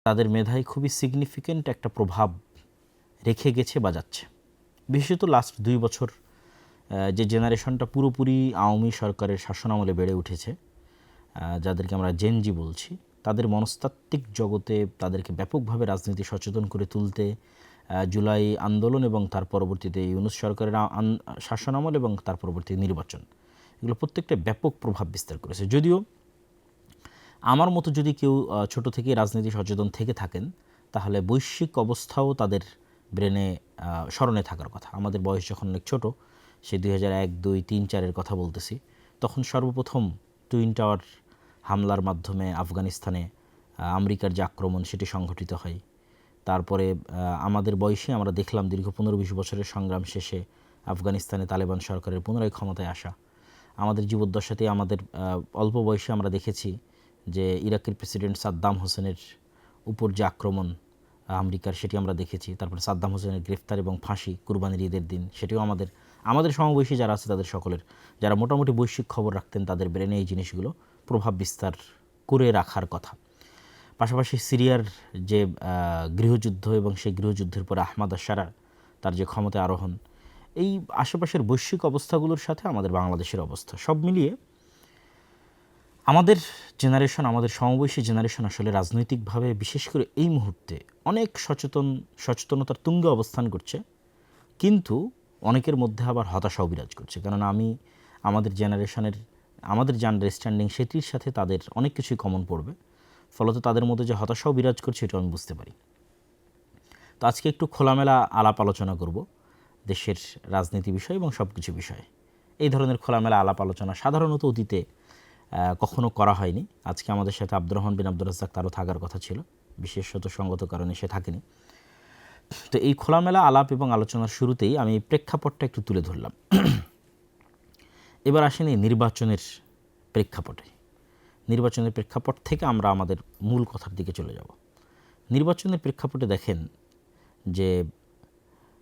তাদের মেধায় খুবই সিগনিফিক্যান্ট একটা প্রভাব রেখে গেছে বা যাচ্ছে। বিশেষত লাস্ট 2 বছর যে জেনারেশনটা পুরোপুরি আওয়ামী সরকারের শাসনামলে বেড়ে উঠেছে, যাদেরকে আমরা জেনজি বলছি, তাদের মনস্তাত্ত্বিক জগতে তাদেরকে ব্যাপকভাবে রাজনীতি সচেতন করে তুলতে জুলাই আন্দোলন এবং তার পরবর্তীতে ইউনূস সরকারের শাসনামল এবং তার পরবর্তী নির্বাচন, এগুলো প্রত্যেকটা ব্যাপক প্রভাব বিস্তার করেছে। যদিও আমার মতো যদি কেউ ছোট থেকেই রাজনীতি সচেতন থেকে থাকেন, তাহলে বৈশ্বিক অবস্থাও তাদের ব্রেনে স্মরণে থাকার কথা। আমাদের বয়স যখন অনেক ছোট, সে 2001, 2, 3, 4-এর কথা বলতেছি, তখন সর্বপ্রথম টুইন টাওয়ার হামলার মাধ্যমে আফগানিস্তানে আমেরিকার যে আক্রমণ সেটি সংঘটিত হয়। তারপরে আমাদের বয়সে আমরা দেখলাম দীর্ঘ 15-20 বছরের সংগ্রাম শেষে আফগানিস্তানে তালেবান সরকারের পুনরায় ক্ষমতায় আসা। আমাদের জীবদ্দশাতে আমাদের অল্প বয়সে আমরা দেখেছি যে ইরাকের প্রেসিডেন্ট সাদ্দাম হোসেনের উপর যে আক্রমণ আমেরিকার, সেটি আমরা দেখেছি। তারপরে সাদ্দাম হোসেনের গ্রেফতার এবং ফাঁসি কুরবানির ঈদের দিন, সেটিও আমাদের সমবয়সী যারা আছে তাদের সকলের, যারা মোটামুটি বৈশ্বিক খবর রাখতেন, তাদের ব্রেনে এই জিনিসগুলো প্রভাব বিস্তার করে রাখার কথা। পাশাপাশি সিরিয়ার যে গৃহযুদ্ধ এবং সেই গৃহযুদ্ধের পরে আহমাদ আশারার তার যে ক্ষমতায় আরোহণ, এই আশেপাশের বৈশ্বিক অবস্থাগুলোর সাথে আমাদের বাংলাদেশের অবস্থা সব মিলিয়ে আমাদের জেনারেশন, আমাদের সমবয়সী জেনারেশন আসলে রাজনৈতিকভাবে বিশেষ করে এই মুহূর্তে অনেক সচেতনতার তুঙ্গে অবস্থান করছে, কিন্তু অনেকের মধ্যে আবার হতাশাও বিরাজ করছে। কেননা আমাদের জেনারেশনের আমাদের যে আন্ডারস্ট্যান্ডিং সেটির সাথে তাদের অনেক কিছুই কমন পড়বে, ফলত তাদের মধ্যে যে হতাশাও বিরাজ করছে এটা আমি বুঝতে পারি। তো আজকে একটু খোলামেলা আলাপ আলোচনা করব দেশের রাজনীতি বিষয় এবং সব কিছু বিষয়ে। এই ধরনের খোলামেলা আলাপ আলোচনা সাধারণত অতীতে কখনো করা হয়নি। আজকে আমাদের সাথে আব্দুর রহমান বিন আব্দুর রাজ্জাক, তারও থাকার কথা ছিল, বিশেষত সঙ্গত কারণে সে থাকেনি। তো এই খোলামেলা আলাপ এবং আলোচনার শুরুতেই আমি প্রেক্ষাপটটা একটু তুলে ধরলাম। এবার আসেন এই নির্বাচনের প্রেক্ষাপটে। নির্বাচনের প্রেক্ষাপট থেকে আমরা আমাদের মূল কথার দিকে চলে যাব। নির্বাচনের প্রেক্ষাপটে দেখেন যে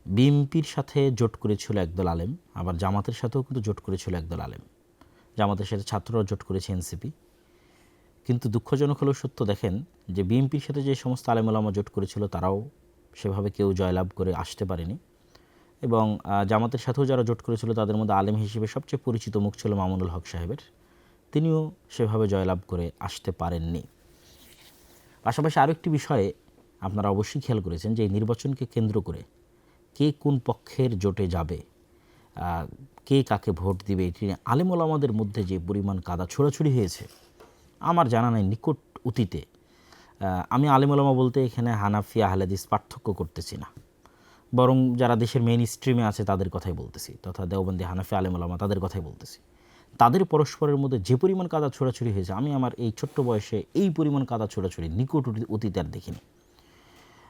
বিএনপির সাথে জোট করেছিল একদল আলেম, আবার জামাতের সাথেও কিন্তু জোট করেছিল একদল আলেম। জামাতের সাথে ছাত্ররা জোট করেছে এনসিপি। কিন্তু দুঃখজনক হলেও সত্য, দেখেন যে বিএনপির সাথে যে সমস্ত আলেম ওলামা জোট করেছিল তারাও সেভাবে কেউ জয়লাভ করে আসতে পারেনি, এবং জামাতের সাথেও যারা জোট করেছিল তাদের মধ্যে আলেম হিসেবে সবচেয়ে পরিচিত মুখ ছিল মামুনুল হক সাহেবের, তিনিও সেভাবে জয়লাভ করে আসতে পারেননি। পাশাপাশি আরও একটি বিষয়ে আপনারা অবশ্যই খেয়াল করেছেন যে এই নির্বাচনকে কেন্দ্র করে কে কোন পক্ষের জোটে যাবে, কে কাকে ভোট দিবে, এটি আলেম ওলামাদের মধ্যে যে পরিমাণ কাদা ছোড়াছুড়ি হয়েছে আমার জানা নাই নিকট অতীতে। আমি আলেম ওলামা বলতে এখানে হানাফি আহলে হাদিস পার্থক্য করতেছি না, বরং যারা দেশের মেইন স্ট্রিমে আছে তাদের কথাই বলতেছি, তথা দেওবন্দি হানাফি আলেম ওলামা তাদের কথাই বলতেছি। তাদের পরস্পরের মধ্যে যে পরিমাণ কাদা ছোড়াছুড়ি হয়েছে, আমি আমার এই ছোট্ট বয়সে এই পরিমাণ কাদা ছোড়াছুড়ি নিকট অতীতে আর দেখিনি,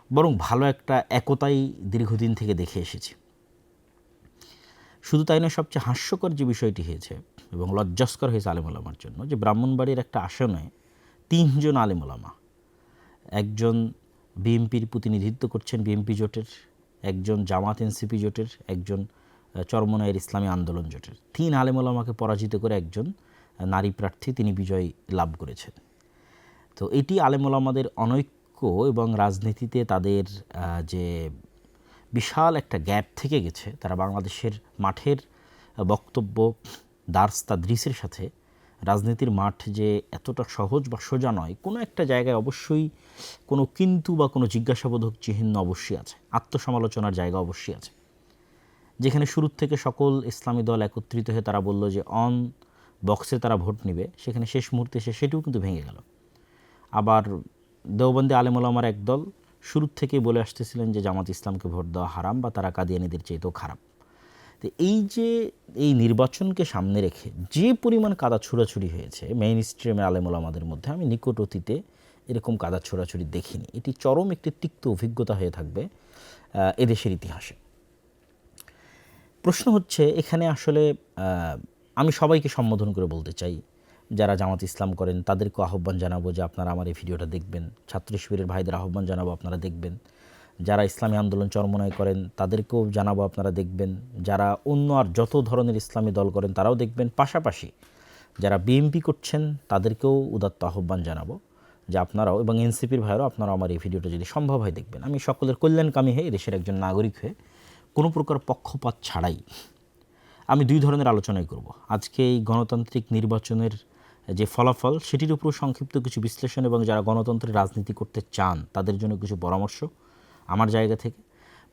বরং ভালো একটা একতাই দীর্ঘদিন থেকে দেখে এসেছি। শুধু তাই নয়, সবচেয়ে হাস্যকর যে বিষয়টি হয়েছে এবং লজ্জাস্কর হয়েছে আলেম ওলামার জন্য, যে ব্রাহ্মণবাড়ির একটা আসনে 3 জন আলেম ওলামা, একজন বিএনপির প্রতিনিধিত্ব করছেন বিএনপি জোটের, একজন জামাত এনসিপি জোটের, একজন চরমনায়ের ইসলামী আন্দোলন জোটের, 3 আলেম ওলামাকে পরাজিত করে একজন নারী প্রার্থী তিনি বিজয় লাভ করেছেন। তো এটি আলেম ওলামাদের অনৈক্য এবং রাজনীতিতে তাদের যে বিশাল একটা গ্যাপ থেকে গেছে, তারা বাংলাদেশের মাঠের বক্তব্য দার্স তাদরিসের সাথে রাজনীতির মাঠ যে এতটা সহজ বা সোজা নয়, কোনো একটা জায়গায় অবশ্যই কোনো কিন্তু বা কোনো জিজ্ঞাসাবোধক চিহ্ন অবশ্যই আছে, আত্মসমালোচনার জায়গা অবশ্যই আছে। যেখানে শুরুর থেকে সকল ইসলামী দল একত্রিত হয়ে তারা বলল যে অন বক্সে তারা ভোট নেবে, সেখানে শেষ মুহূর্তে এসে সেটিও কিন্তু ভেঙে গেল। আবার দেওবন্দি আলেম ওলামার একদল শুরুর থেকেই বলে আসতেছিলেন যে জামাত ইসলামকে ভোট দেওয়া হারাম বা তারা কাদিয়ানীদের চাইতেও খারাপ। তো এই যে এই নির্বাচনকে সামনে রেখে যে পরিমাণ কাদা ছোড়াছুড়ি হয়েছে মেইন স্ট্রিমের আলেম ওলামাদের মধ্যে, আমি নিকট অতীতে এরকম কাদা ছোড়াছুড়ি দেখিনি। এটি চরম একটি তিক্ত অভিজ্ঞতা হয়ে থাকবে এদেশের ইতিহাসে। প্রশ্ন হচ্ছে এখানে আসলে আমি সবাইকে সম্বোধন করে বলতে চাই, যারা জামাত ইসলাম করেন তাদেরকেও আহ্বান জানাবো যে আপনারা আমার এই ভিডিওটা দেখবেন, ছাত্র শিবিরের ভাইদের আহ্বান জানাবো আপনারা দেখবেন, যারা ইসলামী আন্দোলন চরমনাই করেন তাদেরকেও জানাবো আপনারা দেখবেন, যারা অন্য আর যত ধরনের ইসলামী দল করেন তারাও দেখবেন, পাশাপাশি যারা বিএনপি করছেন তাদেরকেও উদাত্ত আহ্বান জানাবো যে আপনারাও এবং এনসিপির ভাইয়েরাও আপনারাও আমার এই ভিডিওটা যদি সম্ভব হয় দেখবেন। আমি সকলের কল্যাণকামী হয়ে দেশের একজন নাগরিক হয়ে কোনো প্রকার পক্ষপাত ছাড়াই আমি দুই ধরনের আলোচনাই করব। আজকে এই গণতান্ত্রিক নির্বাচনের যে ফলাফল সেটির উপর সংক্ষিপ্ত কিছু বিশ্লেষণ এবং যারা গণতন্ত্রের রাজনীতি করতে চান তাদের জন্য কিছু পরামর্শ আমার জায়গা থেকে।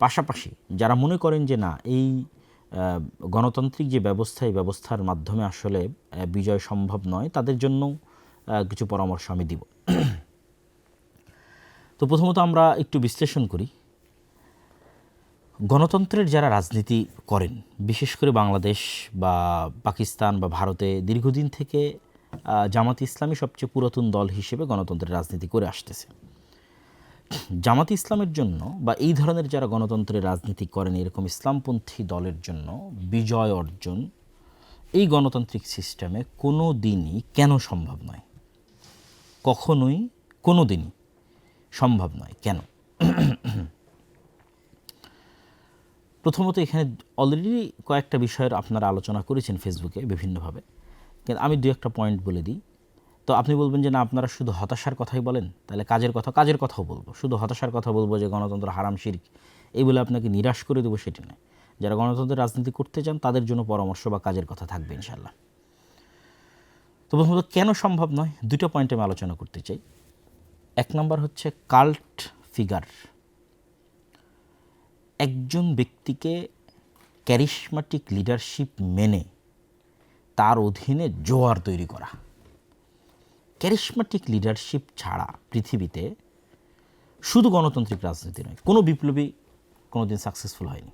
পাশাপাশি যারা মনে করেন যে না এই গণতান্ত্রিক যে ব্যবস্থা এই ব্যবস্থার মাধ্যমে আসলে বিজয় সম্ভব নয় তাদের জন্য কিছু পরামর্শ আমি দিব। তো প্রথমত আমরা একটু বিশ্লেষণ করি। গণতন্ত্রের যারা রাজনীতি করেন বিশেষ করে বাংলাদেশ বা পাকিস্তান বা ভারতে দীর্ঘদিন থেকে জামাত ইসলামী সবচেয়ে পুরাতন দল হিসেবে গণতন্ত্রের রাজনীতি করে আসতেছে। জামাত ইসলামের জন্য বা এই ধরনের যারা গণতন্ত্রের রাজনীতি করেন এরকম ইসলামপন্থী দলের জন্য বিজয় অর্জন এই গণতান্ত্রিক সিস্টেমে কোনো দিনই কেন সম্ভব নয়, কখনোই কোনো দিনই সম্ভব নয়। কেন? প্রথমত এখানে অলরেডি কয়েকটা বিষয়ের আপনারা আলোচনা করেছেন ফেসবুকে বিভিন্নভাবে, কিন্তু আমি দু একটা পয়েন্ট বলে দিই। তো আপনি বলবেন যে না আপনারা শুধু হতাশার কথাই বলেন, তাহলে কাজের কথাও বলবো। শুধু হতাশার কথা বলবো যে গণতন্ত্র হারাম শিরক এই বলে আপনাকে নিরাশ করে দেবো সেটি নয়। যারা গণতন্ত্রের রাজনীতি করতে চান তাদের জন্য পরামর্শ বা কাজের কথা থাকবে ইনশাল্লাহ। তো প্রথমত কেন সম্ভব নয় দুটো পয়েন্ট আমি আলোচনা করতে চাই। এক নম্বর হচ্ছে কাল্ট ফিগার। একজন ব্যক্তিকে ক্যারিশমাটিক লিডারশিপ মেনে তার অধীনে জোয়ার তৈরি করা। ক্যারিশমাটিক লিডারশিপ ছাড়া পৃথিবীতে শুধু গণতান্ত্রিক রাজনীতি নয়, কোনো বিপ্লবী কোনোদিন সাকসেসফুল হয়নি।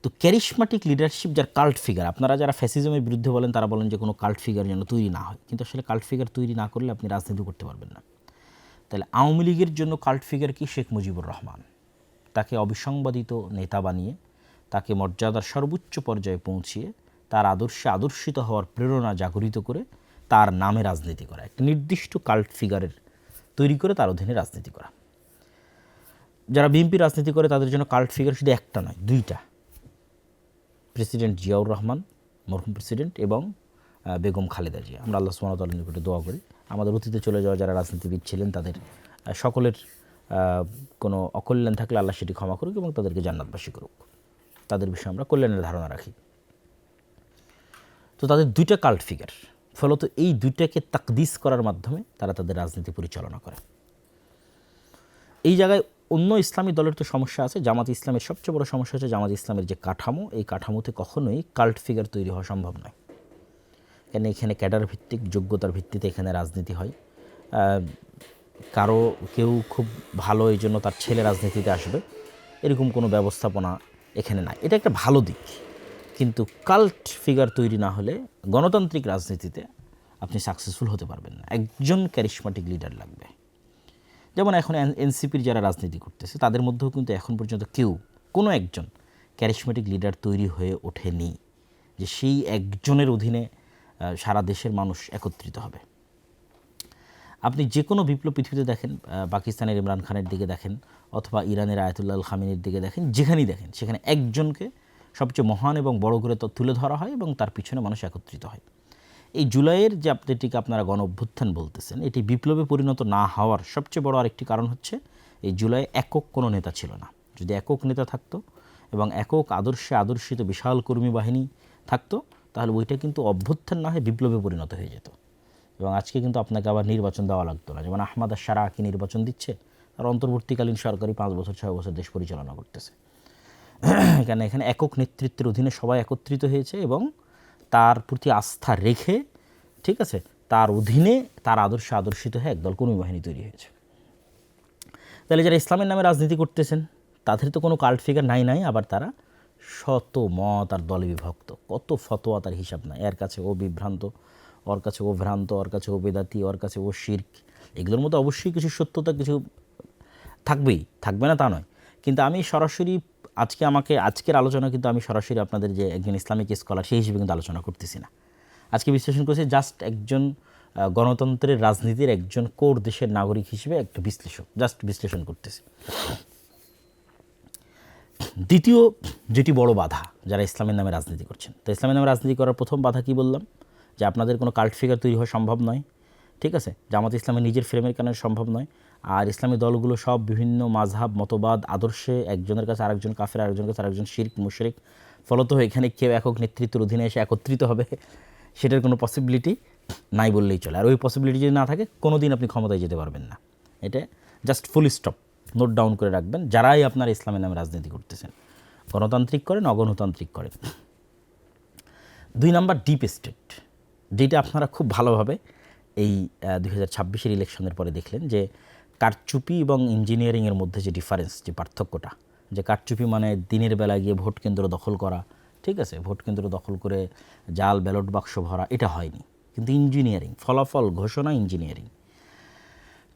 তো ক্যারিশমাটিক লিডারশিপ যার কাল্ট ফিগার, আপনারা যারা ফ্যাসিজমের বিরুদ্ধে বলেন তারা বলেন যে কোনো কাল্ট ফিগার যেন তৈরি না হয়, কিন্তু আসলে কাল্ট ফিগার তৈরি না করলে আপনি রাজনীতি করতে পারবেন না। তাহলে আওয়ামী লীগের জন্য কাল্ট ফিগার কি? শেখ মুজিবুর রহমান। তাকে অবিসংবাদিত নেতা বানিয়ে তাকে মর্যাদার সর্বোচ্চ পর্যায়ে পৌঁছিয়ে তার আদর্শে আদর্শিত হওয়ার প্রেরণা জাগরিত করে তার নামে রাজনীতি করা, একটা নির্দিষ্ট কাল্ট ফিগারের তৈরি করে তার অধীনে রাজনীতি করা। যারা বিএনপি রাজনীতি করে তাদের জন্য কাল্ট ফিগার শুধু একটা নয়, দুইটা। প্রেসিডেন্ট জিয়াউর রহমান, মরহুম প্রেসিডেন্ট, এবং বেগম খালেদা জিয়া। আমরা আল্লাহ সুবহানাহু ওয়া তাআলার নিকটে দোয়া করি আমাদের অতীতে চলে যাওয়া যারা রাজনীতিবিদ ছিলেন তাদের সকলের কোনো অকল্যাণ থাকলে আল্লাহ সেটি ক্ষমা করুক এবং তাদেরকে জান্নাতবাসী করুক। তাদের বিষয়ে আমরা কল্যাণের ধারণা রাখি। তো তাদের দুইটা কাল্ট ফিগার, ফলত এই দুইটাকে তাকদিস করার মাধ্যমে তারা তাদের রাজনীতি পরিচালনা করে। এই জায়গায় অন্য ইসলামী দলের তো সমস্যা আছে। জামাত ইসলামের সবচেয়ে বড় সমস্যা হচ্ছে জামাত ইসলামের যে কাঠামো, এই কাঠামোতে কখনোই কাল্ট ফিগার তৈরি হওয়া সম্ভব নয়। কেন? এখানে ক্যাডার ভিত্তিক যোগ্যতার ভিত্তিতে এখানে রাজনীতি হয়। কেউ খুব ভালো এই জন্য তার ছেলে রাজনীতিতে আসবে এরকম কোনো ব্যবস্থাপনা এখানে নাই। এটা একটা ভালো দিক, কিন্তু কাল্ট ফিগার তৈরি না হলে গণতান্ত্রিক রাজনীতিতে আপনি সাকসেসফুল হতে পারবেন না। একজন ক্যারিশমাটিক লিডার লাগবে। যেমন এখন এনসিপির যারা রাজনীতি করতেছে তাদের মধ্যেও কিন্তু এখন পর্যন্ত কোনো একজন ক্যারিশমাটিক লিডার তৈরি হয়ে ওঠেনি যে সেই একজনের অধীনে সারা দেশের মানুষ একত্রিত হবে। আপনি যে কোনো বিপ্লব পৃথিবীতে দেখেন, পাকিস্তানের ইমরান খানের দিকে দেখেন অথবা ইরানের আয়াতুল্লাহ আল খামেনির দিকে দেখেন, যেখানেই দেখেন সেখানে একজনকে সবচেয়ে মহান এবং বড় করে তুলে ধরা হয় এবং তার পিছনে মানুষ একত্রিত হয়। এই জুলাইয়ের যে এটিকে আপনারা গণ অভ্যুত্থান বলতেছেন, এটি বিপ্লবে পরিণত না হওয়ার সবচেয়ে বড় আরেকটি কারণ হচ্ছে এই জুলাই একক কোনো নেতা ছিল না। যদি একক নেতা থাকতো এবং একক আদর্শে আদর্শিত বিশাল কর্মী বাহিনী থাকতো তাহলে ওইটা কিন্তু অভ্যুত্থান না হয়ে বিপ্লবে পরিণত হয়ে যেত এবং আজকে কিন্তু আপনাকে আবার নির্বাচন দেওয়া লাগতো না। যেমন আহমাদ আশ-শারাকি নির্বাচন দিচ্ছে, আর অন্তর্বর্তীকালীন সরকারি 5 বছর 6 বছর দেশ পরিচালনা করতেছে। কেন? এখানে একক নেতৃত্বের অধীনে সবাই একত্রিত হয়েছে এবং তার প্রতি আস্থা রেখে, ঠিক আছে, তার অধীনে তার আদর্শে আদর্শিত হয়ে একদল কর্মী বাহিনী তৈরি হয়েছে। তাহলে যারা ইসলামের নামে রাজনীতি করতেছেন তাদের তো কোনো কাল্ট ফিগার নাই, আবার তারা শত মত আর দলে বিভক্ত, কত ফতোয়া তার হিসাব নাই। এর কাছে ও বিভ্রান্ত, ওর কাছে ও ভ্রান্ত, ওর কাছে ও বেদাতি, ওর কাছে ও শিরক। এগুলোর মধ্যে অবশ্যই কিছু সত্যতা কিছু থাকবে না তা নয়, কিন্তু আমি সরাসরি আজকের আলোচনা কিন্তু আমি সরাসরি আপনাদের যে একজন ইসলামিক স্কলার সেই হিসেবে কিন্তু আলোচনা করতেছি না। আজকে বিশ্লেষণ করছি জাস্ট একজন গণতন্ত্রের রাজনীতির একজন কোর দেশের নাগরিক হিসেবে একটা বিশ্লেষণ করতেছি। দ্বিতীয় যেটি বড় বাধা যারা ইসলামের নামে রাজনীতি করছেন, তো ইসলামের নামে রাজনীতি করার প্রথম বাধা কি বললাম? যে আপনাদের কোনো কাল্ট ফিগার তৈরি হওয়া সম্ভব নয়, ঠিক আছে, জামাত ইসলামের নিজের ফ্রেমের কারণে সম্ভব নয়। আর ইসলামী দলগুলো সব বিভিন্ন মাযহাব, মতবাদ, আদর্শে একজনের কাছে আরেকজন কাফের, আরেকজনের কাছে আরেকজন শিরক, মুশরিক। ফলত এখানে কেউ একক নেতৃত্বের অধীনে এসে একত্রিত হবে সেটার কোনো পসিবিলিটি নাই বললেই চলে। আর ওই পসিবিলিটি যদি না থাকে কোনো দিন আপনি ক্ষমতায় যেতে পারবেন না। এটা just full stop, note down করে রাখবেন। যারাই আপনার ইসলামের নামে রাজনীতি করতেছেন, গণতান্ত্রিক করেন, অগণতান্ত্রিক করেন। 2 নাম্বার ডিপ স্টেট, যেটা আপনারা খুব ভালোভাবে এই 2026-এর ইলেকশনের পরে দেখলেন যে কারচুপি এবং ইঞ্জিনিয়ারিংয়ের মধ্যে যে ডিফারেন্স, যে পার্থক্যটা, যে কারচুপি মানে দিনের বেলায় গিয়ে ভোট কেন্দ্র দখল করা, ঠিক আছে, ভোট কেন্দ্র দখল করে জাল ব্যালট বাক্স ভরা, এটা হয়নি। কিন্তু ইঞ্জিনিয়ারিং, ফলাফল ঘোষণা, ইঞ্জিনিয়ারিং।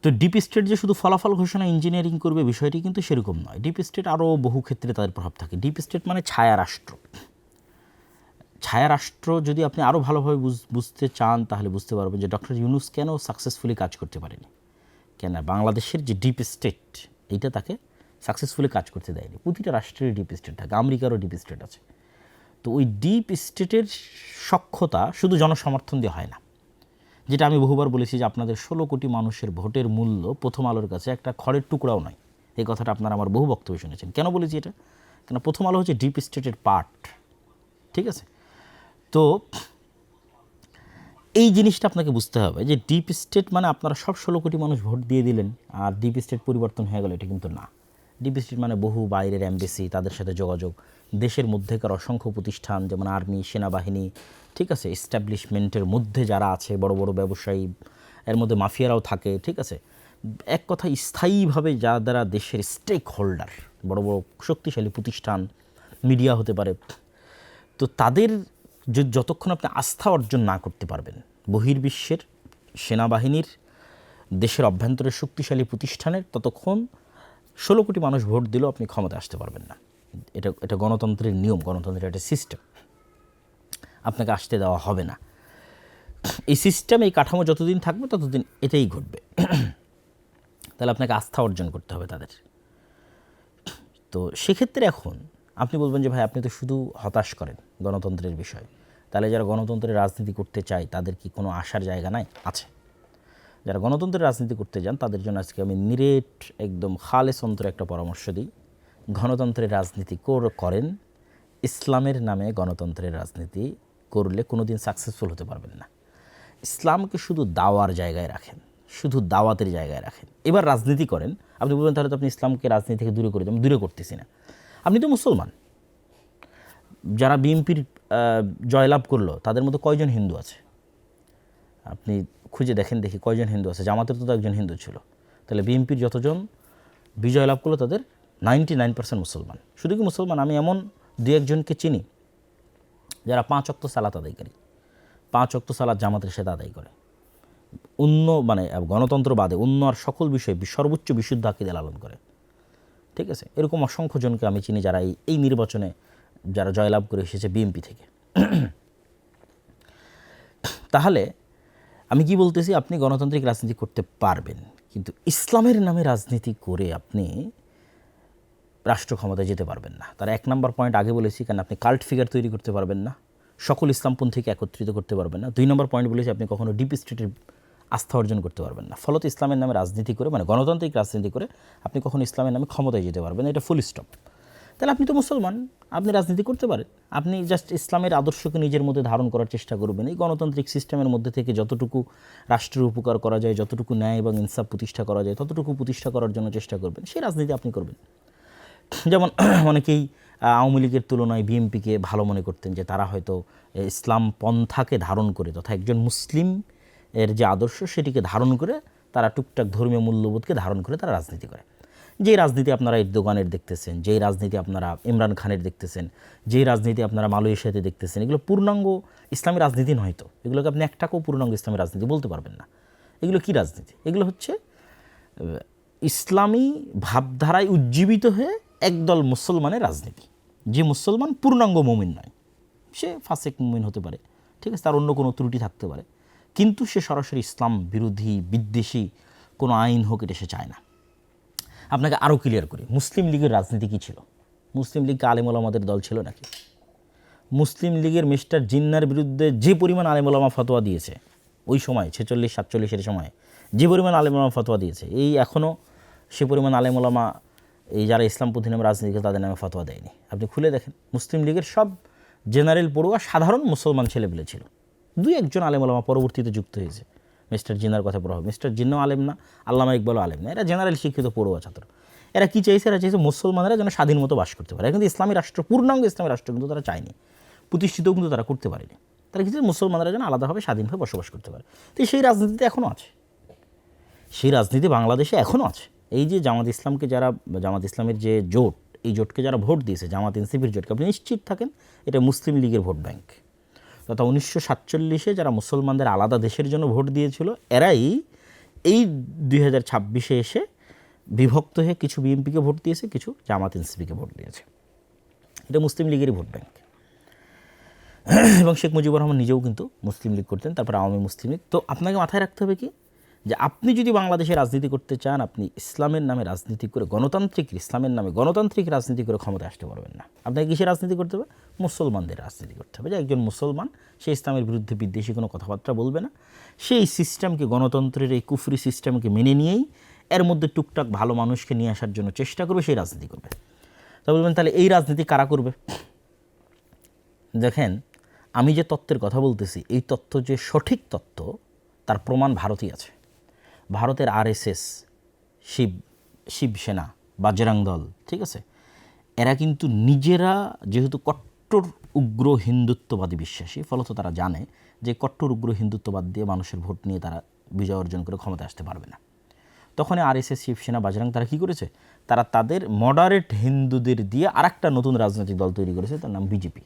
তো ডিপ স্টেট যে শুধু ফলাফল ঘোষণা ইঞ্জিনিয়ারিং করবে বিষয়টি কিন্তু সেরকম নয়। ডিপ স্টেট আরও বহু ক্ষেত্রে তাদের প্রভাব থাকে। ডিপ স্টেট মানে ছায়া রাষ্ট্র। ছায়া রাষ্ট্র যদি আপনি আরও ভালোভাবে বুঝতে চান তাহলে বুঝতে পারবেন যে ডক্টর ইউনূস কেন সাকসেসফুলি কাজ করতে পারেনি, কেন বাংলাদেশের যে ডিপ স্টেট এইটা তাকে সাকসেসফুলি কাজ করতে দেয়নি। প্রতিটা রাষ্ট্রের ডিপ স্টেট থাকে, আমেরিকারও ডিপ স্টেট আছে। তো ওই ডিপ স্টেটের সক্ষতা শুধু জনসমর্থন দিয়ে হয় না। যেটা আমি বহুবার বলেছি যে আপনাদের 16 কোটি মানুষের ভোটের মূল্য প্রথম আলোর কাছে একটা খড়ের টুকরাও নয়। এই কথাটা আপনারা আমার বহু বক্তব্য শুনেছেন। কেন বলেছি এটা? কেন প্রথম আলো হচ্ছে ডিপ স্টেটের পার্ট, ঠিক আছে। তো এই জিনিসটা আপনাকে বুঝতে হবে যে ডিপ স্টেট মানে আপনারা সব 16 কোটি মানুষ ভোট দিয়ে দিলেন আর ডিপ স্টেট পরিবর্তন হয়ে গেল, এটা কিন্তু না। ডিপ স্টেট মানে বহু বাইরের এমবেসি, তাদের সাথে যোগাযোগ, দেশের মধ্যেকার অসংখ্য প্রতিষ্ঠান যেমন আর্মি, সেনাবাহিনী, ঠিক আছে, এস্টাবলিশমেন্টের মধ্যে যারা আছে, বড় বড় ব্যবসায়ী, এর মধ্যে মাফিয়ারাও থাকে, ঠিক আছে। এক কথা স্থায়ীভাবে যারা দেশের স্টেক হোল্ডার, বড় বড় শক্তিশালী প্রতিষ্ঠান, মিডিয়া হতে পারে, তো তাদের যতক্ষণ আপনি আস্থা অর্জন না করতে পারবেন, বহির্বিশ্বের সেনাবাহিনীর, দেশের অভ্যন্তরের শক্তিশালী প্রতিষ্ঠানের, ততক্ষণ 16 কোটি মানুষ ভোট দিলেও আপনি ক্ষমতায় আসতে পারবেন না। এটা গণতন্ত্রের নিয়ম, গণতন্ত্রের একটা সিস্টেম, আপনাকে আসতে দেওয়া হবে না। এই সিস্টেম, এই কাঠামো যতদিন থাকবে ততদিন এটাই ঘটবে। তাহলে আপনাকে আস্থা অর্জন করতে হবে তাদের। তো সেক্ষেত্রে এখন আপনি বলবেন যে ভাই আপনি তো শুধু হতাশ করেন গণতন্ত্রের বিষয়, তাহলে যারা গণতন্ত্রের রাজনীতি করতে চায় তাদের কি কোনো আশার জায়গা নাই? আছে। যারা গণতন্ত্রের রাজনীতি করতে যান তাদের জন্য আজকে আমি নিরেট একদম খালেস অন্তরে একটা পরামর্শ দিই। গণতন্ত্রের রাজনীতি করেন, ইসলামের নামে গণতন্ত্রের রাজনীতি করলে কোনো দিন সাকসেসফুল হতে পারবেন না। ইসলামকে শুধু দাওয়ার জায়গায় রাখেন, শুধু দাওয়াতের জায়গায় রাখেন। এবার রাজনীতি করেন, আপনি বলবেন তাহলে তো আপনি ইসলামকে রাজনীতি থেকে দূরে করে দেন। দূরে করতেছি না, আপনি তো মুসলমান। যারা বিএনপির জয়লাভ করলো তাদের মধ্যে কয়জন হিন্দু আছে? আপনি খুঁজে দেখেন, দেখি কয়জন হিন্দু আছে। জামাতের তো একজন হিন্দু ছিল। তাহলে বিএনপির যতজন বিজয় লাভ করলো তাদের 99% মুসলমান। শুধু কি মুসলমান, আমি এমন 2-1জনকে চিনি যারা 5 ওয়াক্ত সালাত আদায়কারী, 5 ওয়াক্ত সালাত জামাতের সাথে আদায় করে, মানে গণতন্ত্র বাদে অন্য আর সকল বিষয়ে সর্বোচ্চ বিশুদ্ধ আকীদা লালন করে, ঠিক আছে। এরকম অসংখ্য জনকে আমি চিনি যারা এই নির্বাচনে যারা জয়লাভ করে এসেছে বিএনপি থেকে। তাহলে আমি কি বলতেছি, আপনি গণতান্ত্রিক রাজনীতি করতে পারবেন, কিন্তু ইসলামের নামে রাজনীতি করে আপনি রাষ্ট্র ক্ষমতায় যেতে পারবেন না। তার 1 নম্বর পয়েন্ট আগে বলেছি, কারণ আপনি কাল্ট ফিগার তৈরি করতে পারবেন না, সকল ইসলামপন্থীকে একত্রিত করতে পারবেন না। 2 নম্বর পয়েন্ট বলেছি, আপনি কখনো ডিপ স্টেটের আস্থা অর্জন করতে পারবেন না। ফলত ইসলামের নামে রাজনীতি করে, মানে গণতান্ত্রিক রাজনীতি করে আপনি কখনো ইসলামের নামে ক্ষমতায় যেতে পারবেন না। এটা ফুল স্টপ। তাহলে আপনি তো মুসলমান, আপনি রাজনীতি করতে পারেন। আপনি জাস্ট ইসলামের আদর্শকে নিজের মধ্যে ধারণ করার চেষ্টা করবেন। এই গণতান্ত্রিক সিস্টেমের মধ্যে থেকে যতটুকু রাষ্ট্রের উপকার করা যায়, যতটুকু ন্যায় এবং ইনসাফ প্রতিষ্ঠা করা যায়, ততটুকু প্রতিষ্ঠা করার জন্য চেষ্টা করবেন। সেই রাজনীতি আপনি করবেন। যেমন অনেকেই আওয়ামী লীগের তুলনায় বিএনপিকে ভালো মনে করতেন, যে তারা হয়তো ইসলাম পন্থাকে ধারণ করে, তথা একজন মুসলিম এর যে আদর্শ সেটিকে ধারণ করে, তারা টুকটাক ধর্মীয় মূল্যবোধকে ধারণ করে তারা রাজনীতি করে। যেই রাজনীতি আপনারা এরদোগানের দেখতেছেন, যেই রাজনীতি আপনারা ইমরান খানের দেখতেছেন, যেই রাজনীতি আপনারা মালয়েশিয়াতে দেখতেছেন, এগুলো পূর্ণাঙ্গ ইসলামী রাজনীতি নয়। তো এগুলোকে আপনি একটাকেও পূর্ণাঙ্গ ইসলামী রাজনীতি বলতে পারবেন না। এগুলো কি রাজনীতি? এগুলো হচ্ছে ইসলামী ভাবধারায় উজ্জীবিত হয়ে একদল মুসলমানের রাজনীতি। যে মুসলমান পূর্ণাঙ্গ মুমিন নয়, সে ফাসেক মুমিন হতে পারে, ঠিক আছে, তার অন্য কোনো ত্রুটি থাকতে পারে, কিন্তু সে সরাসরি ইসলাম বিরোধী বিদ্বেষী কোনো আইন হোক এটা সে চায় না। আপনাকে আরও ক্লিয়ার করি, মুসলিম লীগের রাজনীতি কী ছিল? মুসলিম লীগ আলেম ওলামাদের দল ছিল নাকি? মুসলিম লীগের মিস্টার জিন্নার বিরুদ্ধে যে পরিমাণ আলেম ওলামা ফতোয়া দিয়েছে ওই সময় 46-47 সময় যে পরিমাণ আলেম ওলামা ফতোয়া দিয়েছে, এই এখনও সে পরিমাণ আলেম ওলামা এই যারা ইসলামপন্থী নামে রাজনীতি করে তাদের নামে ফতোয়া দেয়নি। আপনি খুলে দেখেন, মুসলিম লীগের সব জেনারেল পড়ুয়া সাধারণ মুসলমান ছেলেপেলে ছিল, 2-1 জন আলেম ওলামা পরবর্তীতে যুক্ত হয়েছে মিস্টার জিন্নার কথা প্রভাব। মিস্টার জিন্নাও আলেম না, আল্লামা ইকবালও আলেম না, এরা জেনারেল শিক্ষিত পড়ুয়া ছাত্র। এরা কী চাইছে? এরা চাইছে মুসলমানরা যেন স্বাধীন মতো বাস করতে পারে। কিন্তু ইসলামী রাষ্ট্র, পূর্ণাঙ্গ ইসলামী রাষ্ট্র কিন্তু তারা চায়নি, প্রতিষ্ঠিতও কিন্তু তারা করতে পারেনি। তারা কিছু মুসলমানরা যেন আলাদাভাবে স্বাধীনভাবে বসবাস করতে পারে। তো সেই রাজনীতিতে এখনও আছে, সেই রাজনীতি বাংলাদেশে এখনও আছে। এই যে জামাত ইসলামকে যারা, জামাত ইসলামের যে জোট, এই জোটকে যারা ভোট দিয়েছে, জামাত এনসিপির জোটকে, আপনি নিশ্চিত থাকেন এটা মুসলিম লীগের ভোট ব্যাংক। তথা 1947-এ যারা মুসলমানদের আলাদা দেশের জন্য ভোট দিয়েছিল, এরাই এই 2026-এ এসে বিভক্ত হয়ে কিছু বিএনপিকে ভোট দিয়েছে, কিছু জামাত এনসিপিকে ভোট দিয়েছে। এটা মুসলিম লীগেরই ভোট ব্যাংক। এবং শেখ মুজিবুর রহমান নিজেও কিন্তু মুসলিম লীগ করতেন, তারপর আওয়ামী মুসলিম লীগ। তো আপনাকে মাথায় রাখতে হবে কি, যে আপনি যদি বাংলাদেশে রাজনীতি করতে চান, আপনি ইসলামের নামে রাজনীতি করে, গণতান্ত্রিক ইসলামের নামে গণতান্ত্রিক রাজনীতি করে ক্ষমতায় আসতে পারবেন না। আপনাকে কিসের রাজনীতি করতে হবে? মুসলমানদের রাজনীতি করতে হবে। যে একজন মুসলমান, সে ইসলামের বিরুদ্ধে বিদ্বেষী কোনো কথাবার্তা বলবে না, সেই সিস্টেমকে, গণতন্ত্রের এই কুফরি সিস্টেমকে মেনে নিয়েই এর মধ্যে টুকটাক ভালো মানুষকে নিয়ে আসার জন্য চেষ্টা করবে, সেই রাজনীতি করবে। তা বলবেন তাহলে এই রাজনীতি কারা করবে? দেখেন, আমি যে তত্ত্বের কথা বলতেছি, এই তত্ত্ব যে সঠিক তত্ত্ব তার প্রমাণ ভারতেই আছে। ভারতের আরএসএস, শিবসেনা, বাজরাং দল, ঠিক আছে, এরা কিন্তু নিজেরা যেহেতু কট্টর উগ্র হিন্দুত্ববাদী বিশ্বাসী, ফলত তারা জানে যে কট্টর উগ্র হিন্দুত্ববাদ দিয়ে মানুষের ভোট নিয়ে তারা বিজয় অর্জন করে ক্ষমতায় আসতে পারবে না। তখন আরএসএস, শিবসেনা, বাজরাং তারা কী করেছে? তারা তাদের মডারেট হিন্দুদের দিয়ে আরেকটা নতুন রাজনৈতিক দল তৈরি করেছে, তার নাম বিজেপি।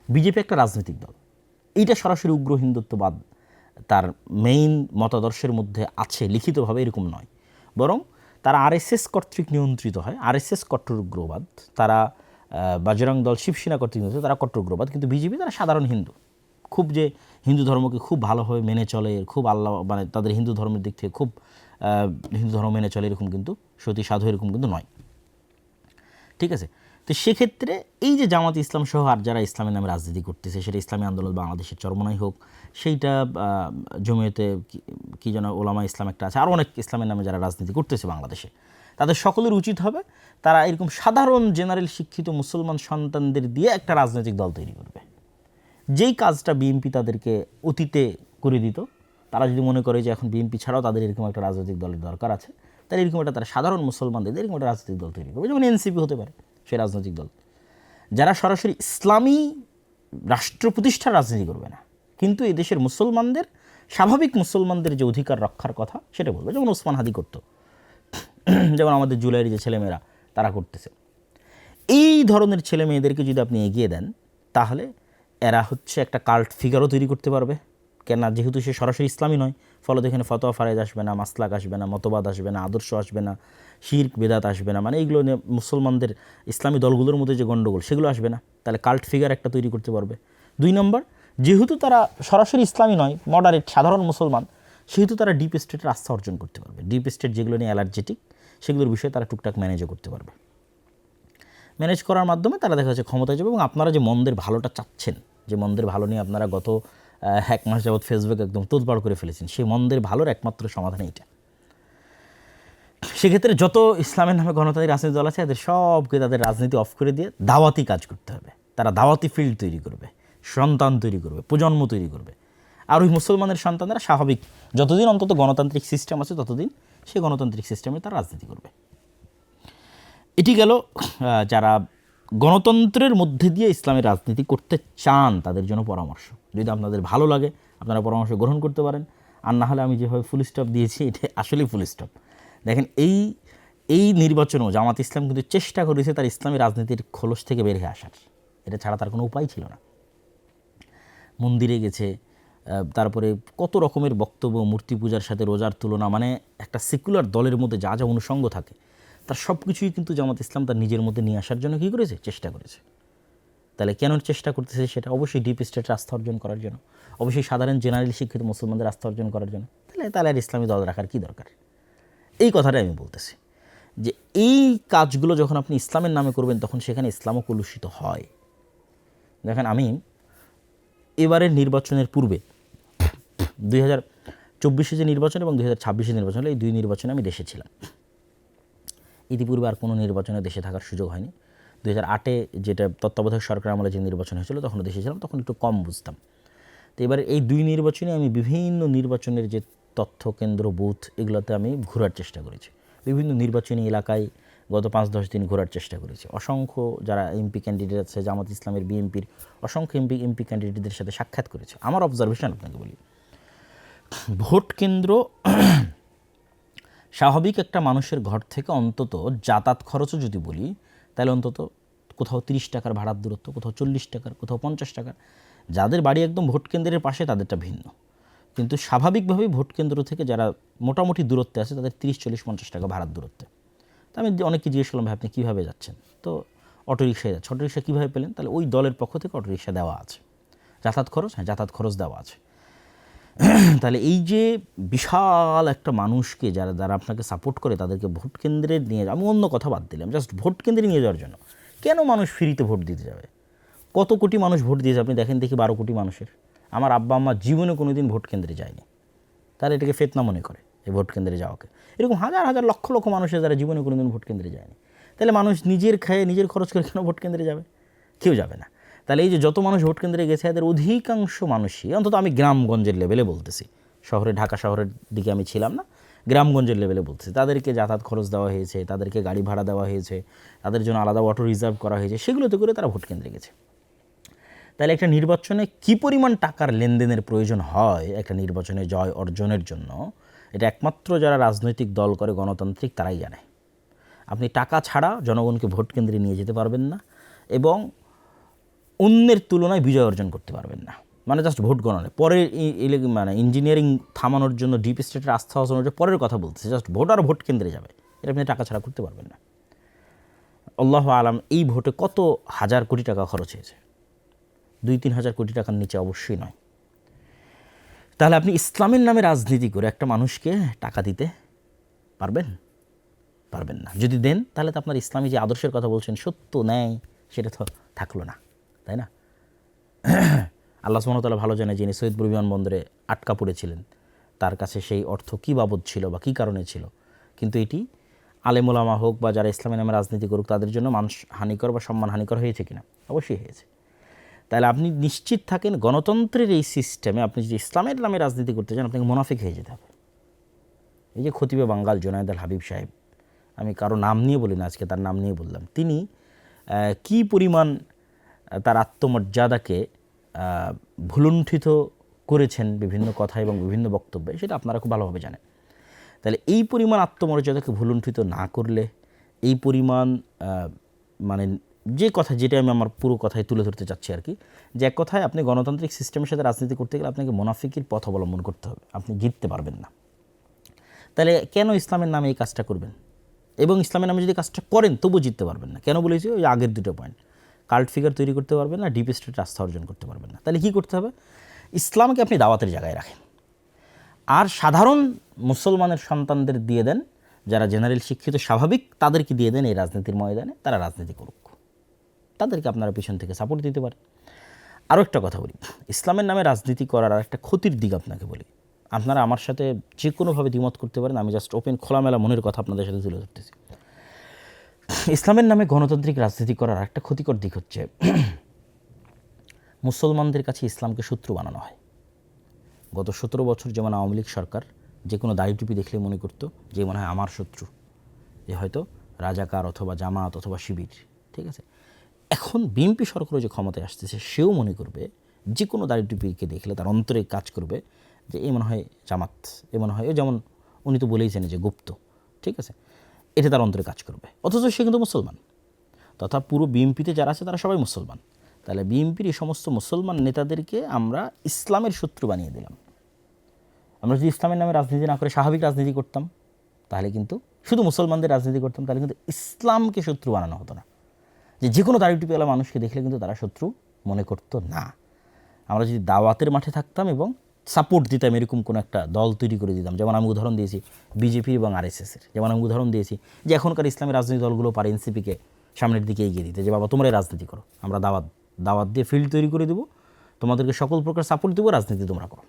বিজেপি একটা রাজনৈতিক দল, এইটা সরাসরি উগ্র হিন্দুত্ববাদ তার মেইন মতাদর্শের মধ্যে আছে, লিখিতভাবে এরকম নয়, বরং তারা আরএসএস কর্তৃক নিয়ন্ত্রিত হয়। আরএসএস কট্টর উগ্রবাদ, তারা বাজরং দল, শিবসেনা কর্তৃক নিয়ন্ত্রিত, তারা কট্টর উগ্রবাদ। কিন্তু বিজেপি তারা সাধারণ হিন্দু, খুব যে হিন্দু ধর্মকে খুব ভালোভাবে মেনে চলে, খুব আল্লাহ মানে তাদের হিন্দু ধর্মের দিক থেকে খুব হিন্দু ধর্ম মেনে চলে এরকম কিন্তু, সতী সাধু এরকম কিন্তু নয়, ঠিক আছে। তো সেক্ষেত্রে এই যে জামাত ইসলাম সহ আর যারা ইসলামের নামে রাজনীতি করতেছে, সেটা ইসলামী আন্দোলন বাংলাদেশের চরমনাই হোক, সেইটা জমিয়তে কি যেন ওলামা ইসলাম একটা আছে, আরও অনেক ইসলামের নামে যারা রাজনীতি করতেছে বাংলাদেশে, তাদের সকলের উচিত হবে তারা এরকম সাধারণ জেনারেল শিক্ষিত মুসলমান সন্তানদের দিয়ে একটা রাজনৈতিক দল তৈরি করবে। যেই কাজটা বিএনপি তাদেরকে অতীতে করে দিত, তারা যদি মনে করে যে এখন বিএনপি ছাড়াও তাদের এরকম একটা রাজনৈতিক দলের দরকার আছে, তাহলে এরকম একটা তারা সাধারণ মুসলমানদের এরকম একটা রাজনৈতিক দল তৈরি করবে, যেমন এনসিপি হতে পারে সেই রাজনৈতিক দল, যারা সরাসরি ইসলামী রাষ্ট্র প্রতিষ্ঠার রাজনীতি করবে না, কিন্তু এই দেশের মুসলমানদের, স্বাভাবিক মুসলমানদের যে অধিকার রক্ষার কথা সেটা বলবে, যেমন ওসমান হাদি করতো, যেমন আমাদের জুলাইয়ের যে ছেলেমেয়েরা তারা করতেছে। এই ধরনের ছেলে মেয়েদেরকে যদি আপনি এগিয়ে দেন, তাহলে এরা হচ্ছে একটা কাল্ট ফিগারও তৈরি করতে পারবে। কেন? যেহেতু সে সরাসরি ইসলামী নয়, ফলত এখানে ফতোয়া ফারেজ আসবে না, মাসলাক আসবে না, মতবাদ আসবে না, আদর্শ আসবে না, শিরক বেদাত আসবে না, মানে এইগুলো নিয়ে মুসলমানদের ইসলামী দলগুলোর মধ্যে যে গণ্ডগোল সেগুলো আসবে না। তাহলে কাল্ট ফিগার একটা তৈরি করতে পারবে। 2 নম্বর, যেহেতু তারা সরাসরি ইসলামী নয়, মডারেট সাধারণ মুসলমান, সেহেতু তারা ডিপ স্টেটের আস্থা অর্জন করতে পারবে। ডিপ স্টেট যেগুলো নিয়ে অ্যালার্জেটিক, সেগুলোর বিষয়ে তারা টুকটাক ম্যানেজও করতে পারবে। ম্যানেজ করার মাধ্যমে তারা দেখা যাচ্ছে ক্ষমতায় যাবে। এবং আপনারা যে মন্দের ভালোটা চাচ্ছেন, যে মন্দের ভালো নিয়ে আপনারা গত 1 মাস যাবৎ ফেসবুক একদম তোলপাড় করে ফেলেছেন, সেই মন্দের ভালোর একমাত্র সমাধান এইটা। সেক্ষেত্রে যত ইসলামের নামে গণতান্ত্রিক রাজনীতি দল আছে, এদের সবকে তাদের রাজনীতি অফ করে দিয়ে দাওয়াতি কাজ করতে হবে। তারা দাওয়াতি ফিল্ড তৈরি করবে, সন্তান তৈরি করবে, প্রজন্ম তৈরি করবে। আর ওই মুসলমানের সন্তানরা স্বাভাবিক, যতদিন অন্তত গণতান্ত্রিক সিস্টেম আছে ততদিন সেই গণতান্ত্রিক সিস্টেমে তারা রাজনীতি করবে। এটি গেল যারা গণতন্ত্রের মধ্যে দিয়ে ইসলামের রাজনীতি করতে চান তাদের জন্য পরামর্শ। যদি আপনাদের ভালো লাগে আপনারা পরামর্শ গ্রহণ করতে পারেন, আর না হলে আমি যেভাবে ফুল স্টপ দিয়েছি এটা আসলেই ফুল স্টপ। দেখেন, এই নির্বাচনেও জামাত ইসলাম কিন্তু চেষ্টা করেছে তার ইসলামী রাজনীতির খোলস থেকে বের হয়ে আসার, এটা ছাড়া তার কোনো উপায় ছিল না। মন্দিরে গেছে, তারপরে কত রকমের বক্তব্য, মূর্তি পূজার সাথে রোজার তুলনা, মানে একটা সেকুলার দলের মধ্যে যা যা অনুষঙ্গ থাকে তার সব কিছুই কিন্তু জামাত ইসলাম তার নিজের মধ্যে নিয়ে আসার জন্য কী করেছে? চেষ্টা করেছে। তাহলে কেন চেষ্টা করতেছে? সেটা অবশ্যই ডিপ স্টেটের আস্থা অর্জন করার জন্য, অবশ্যই সাধারণ জেনারেলি শিক্ষিত মুসলমানদের আস্থা অর্জন করার জন্য। তাহলে আর ইসলামী দল রাখার কী দরকার? এই কথাটাই আমি বলতেছি, যে এই কাজগুলো যখন আপনি ইসলামের নামে করবেন তখন সেখানে ইসলামও কলুষিত হয়। দেখেন, আমি এবারের নির্বাচনের পূর্বে 2024 যে নির্বাচন এবং 2026 নির্বাচন হলো, এই দুই নির্বাচনে আমি দেশে ছিলাম। ইতিপূর্বে আর কোনো নির্বাচনে দেশে থাকার সুযোগ হয়নি। 2008 যেটা তত্ত্বাবধায়ক সরকার আমলে যে নির্বাচন হয়েছিল তখন দেশে ছিলাম, তখন একটু কম বুঝতাম। তো এবারে এই দুই নির্বাচনে আমি বিভিন্ন নির্বাচনের যে তথ্য কেন্দ্র, বুথ, এগুলোতে আমি ঘোরার চেষ্টা করেছি। বিভিন্ন নির্বাচনী এলাকায় গত 5-10 দিন ঘোরার চেষ্টা করেছি। অসংখ্য যারা এমপি ক্যান্ডিডেট আছে, জামাত ইসলামের, বিএনপির অসংখ্য এমপি ক্যান্ডিডেটদের সাথে সাক্ষাৎ করেছি। আমার অবজারভেশন আপনাকে বলি, ভোট কেন্দ্র স্বাভাবিক একটা মানুষের ঘর থেকে অন্তত যাতায়াত খরচও যদি বলি, তাহলে অন্তত কোথাও 30 টাকার ভাড়ার দূরত্ব, কোথাও 40 টাকার, কোথাও 50 টাকার। যাদের বাড়ি একদম ভোট কেন্দ্রের পাশে তাদেরটা ভিন্ন, কিন্তু স্বাভাবিকভাবেই ভোট কেন্দ্র থেকে যারা মোটামুটি দূরত্বে আছে তাদের 30, 40, 50 টাকা ভাড়ার দূরত্বে। তো আমি অনেককে জিজ্ঞেস করলাম, ভাই আপনি কীভাবে যাচ্ছেন? তো অটোরিকশায় যাচ্ছে। অটোরিকশা কীভাবে পেলেন? তাহলে ওই দলের পক্ষ থেকে অটোরিকশা দেওয়া আছে। যাতায়াত খরচ, হ্যাঁ যাতায়াত খরচ দেওয়া আছে। তাহলে এই যে বিশাল একটা মানুষকে যারা আপনাকে সাপোর্ট করে তাদেরকে ভোট কেন্দ্রে নিয়ে, আমি অন্য কথা বাদ দিলাম, জাস্ট ভোট কেন্দ্রে নিয়ে যাওয়ার জন্য কেন মানুষ ফ্রিতে ভোট দিতে যাবে? কত কোটি মানুষ ভোট দিয়েছে আপনি দেখেন দেখি, 12 কোটি মানুষের। আমার আব্বা আম্মা জীবনে কোনো দিন ভোট কেন্দ্রে যায়নি, তারা এটাকে ফেতনা মনে করে এই ভোট কেন্দ্রে যাওয়াকে। এরকম হাজার হাজার লক্ষ লক্ষ মানুষের যারা জীবনে কোনো দিন ভোট কেন্দ্রে যায়নি। তাহলে মানুষ নিজের খায়ে নিজের খরচ করে কেন ভোট কেন্দ্রে যাবে? কেউ যাবে না। তাহলে এই যে যত মানুষ ভোট কেন্দ্রে গেছে এদের অধিকাংশ মানুষই, অন্তত আমি গ্রামগঞ্জের লেভেলে বলতেছি, শহরে ঢাকা শহরের দিকে আমি ছিলাম না, গ্রামগঞ্জের লেভেলে বলতেছি, তাদেরকে যাতায়াত খরচ দেওয়া হয়েছে, তাদেরকে গাড়ি ভাড়া দেওয়া হয়েছে, তাদের জন্য আলাদা অটো রিজার্ভ করা হয়েছে, সেগুলোতে করে তারা ভোট কেন্দ্রে গেছে। তাহলে একটা নির্বাচনে কী পরিমাণ টাকার লেনদেনের প্রয়োজন হয় একটা নির্বাচনে জয় অর্জনের জন্য, এটা একমাত্র যারা রাজনৈতিক দল করে, গণতান্ত্রিক, তারাই জানে। আপনি টাকা ছাড়া জনগণকে ভোট কেন্দ্রে নিয়ে যেতে পারবেন না এবং অন্যের তুলনায় বিজয় অর্জন করতে পারবেন না। মানে জাস্ট ভোট গণনা পরে, মানে ইঞ্জিনিয়ারিং থামানোর জন্য, ডিপ স্টেটের আস্থা হাসানোর জন্য পরের কথা বলতেছে, জাস্ট ভোট আর ভোট কেন্দ্রে যাবে, এটা আপনি টাকা ছাড়া করতে পারবেন না। আল্লাহু আলাম এই ভোটে কত হাজার কোটি টাকা খরচ হয়েছে, 2-3 হাজার কোটি টাকার নিচে অবশ্যই নয়। তাহলে আপনি ইসলামের নামে রাজনীতি করে একটা মানুষকে টাকা দিতে পারবেন? পারবেন না। যদি দেন তাহলে তো আপনার ইসলামী যে আদর্শের কথা বলছেন, সত্য ন্যায়, সেটা তো থাকলো না, তাই না? আল্লাহ সুবহানাহু ওয়া তাআলা ভালো জানে, যিনি সৈয়দপুর বিমানবন্দরে আটকা পড়েছিলেন, তার কাছে সেই অর্থ কী বাবদ ছিল বা কী কারণে ছিল। কিন্তু এটি আলেম ওলামা হোক বা যারা ইসলামের নামে রাজনীতি করুক, তাদের জন্য মানুষ হানিকর বা সম্মান হানিকর হয়েছে কিনা? অবশ্যই হয়েছে। তাহলে আপনি নিশ্চিত থাকেন, গণতন্ত্রের এই সিস্টেমে আপনি যদি ইসলামের নামে রাজনীতি করতে চান, আপনাকে মুনাফিক হয়ে যেতে হবে। এই যে খতিবে বাঙ্গাল জুনায়েদ আল হাবিব সাহেব, আমি কারো নাম নিয়ে বলি না, আজকে তার নাম নিয়ে বললাম, তিনি কি পরিমাণ তার আত্মমর্যাদাকে ভুলুণ্ঠিত করেছেন বিভিন্ন কথা এবং বিভিন্ন বক্তব্যে, সেটা আপনারা খুব ভালোভাবে জানেন। তাহলে এই পরিমাণ আত্মমর্যাদাকে ভুলুণ্ঠিত না করলে, এই পরিমাণ মানে যে কথা, যেটা আমি আমার পুরো কথায় তুলে ধরতে চাচ্ছি আর কি, যে এক কথায় আপনি গণতান্ত্রিক সিস্টেমের সাথে রাজনীতি করতে গেলে আপনাকে মুনাফিকির পথ অবলম্বন করতে হবে, আপনি জিততে পারবেন না। তাহলে কেন ইসলামের নামে এই কাজটা করবেন? এবং ইসলামের নামে যদি কাজটা করেন তবু জিততে পারবেন না। কেন বলেছি? ওই আগের দুটো পয়েন্ট, কাল্ট ফিগার তৈরি করতে পারবেন না, ডিপ স্টেট আস্থা অর্জন করতে পারবেন না। তাহলে কী করতে হবে? ইসলামকে আপনি দাওয়াতের জায়গায় রাখেন, আর সাধারণ মুসলমানের সন্তানদের দিয়ে দেন, যারা জেনারেল শিক্ষিত স্বাভাবিক, তাদেরকে দিয়ে দেন এই রাজনীতির ময়দানে, তারা রাজনীতি করুক, তাদেরকে আপনারা পিছন থেকে সাপোর্ট দিতে পারেন। আরও একটা কথা বলি, ইসলামের নামে রাজনীতি করার আর একটা ক্ষতির দিক আপনাকে বলি। আপনারা আমার সাথে যে কোনোভাবে দ্বিমত করতে পারেন, আমি জাস্ট ওপেন খোলামেলা মনের কথা আপনাদের সাথে তুলে ধরতেছি। ইসলামের নামে গণতান্ত্রিক রাজনীতি করার একটা ক্ষতিকর দিক হচ্ছে, মুসলমানদের কাছে ইসলামকে শত্রু বানানো হয়। গত 17 বছর যেমন আওয়ামী লীগ সরকার যে কোনো দাড়ি টুপি দেখলে মনে করতো যে মনে হয় আমার শত্রু, যে হয়তো রাজাকার অথবা জামাত অথবা শিবির, ঠিক আছে। এখন বিএনপি সরকারও যে ক্ষমতায় আসতেছে, সেও মনে করবে যে কোনো দাড়ি টুপিকে দেখলে তার অন্তরে কাজ করবে যে এ মনে হয় জামাত, এ মনে হয়, যেমন উনি তো বলেইছেন যে গুপ্ত, ঠিক আছে, এটা তার অন্তরে কাজ করবে। অথচ সে কিন্তু মুসলমান, তথা পুরো বিএনপিতে যারা আছে তারা সবাই মুসলমান। তাহলে বিএনপির এই সমস্ত মুসলমান নেতাদেরকে আমরা ইসলামের শত্রু বানিয়ে দিলাম। আমরা যদি ইসলামের নামে রাজনীতি না করে স্বাভাবিক রাজনীতি করতাম, তাহলে কিন্তু শুধু মুসলমানদের রাজনীতি করতাম, তাহলে কিন্তু ইসলামকে শত্রু বানানো হতো না। যে কোনো দাড়ি টুপিওয়ালা মানুষকে দেখলে কিন্তু তারা শত্রু মনে করতো না। আমরা যদি দাওয়াতের মাঠে থাকতাম এবং সাপোর্ট দিতাম, এরকম কোনো একটা দল তৈরি করে দিতাম, যেমন আমি উদাহরণ দিয়েছি বিজেপি এবং আরএসএসের, যেমন আমি উদাহরণ দিয়েছি যে এখনকার ইসলামী রাজনৈতিক দলগুলো পারে এনসিপিকে সামনের দিকে এগিয়ে দিতে, যে বাবা তোমরাই রাজনীতি করো, আমরা দাওয়াত দাওয়াত দিয়ে ফিল্ড তৈরি করে দেবো, তোমাদেরকে সকল প্রকার সাপোর্ট দেবো, রাজনীতি তোমরা করো।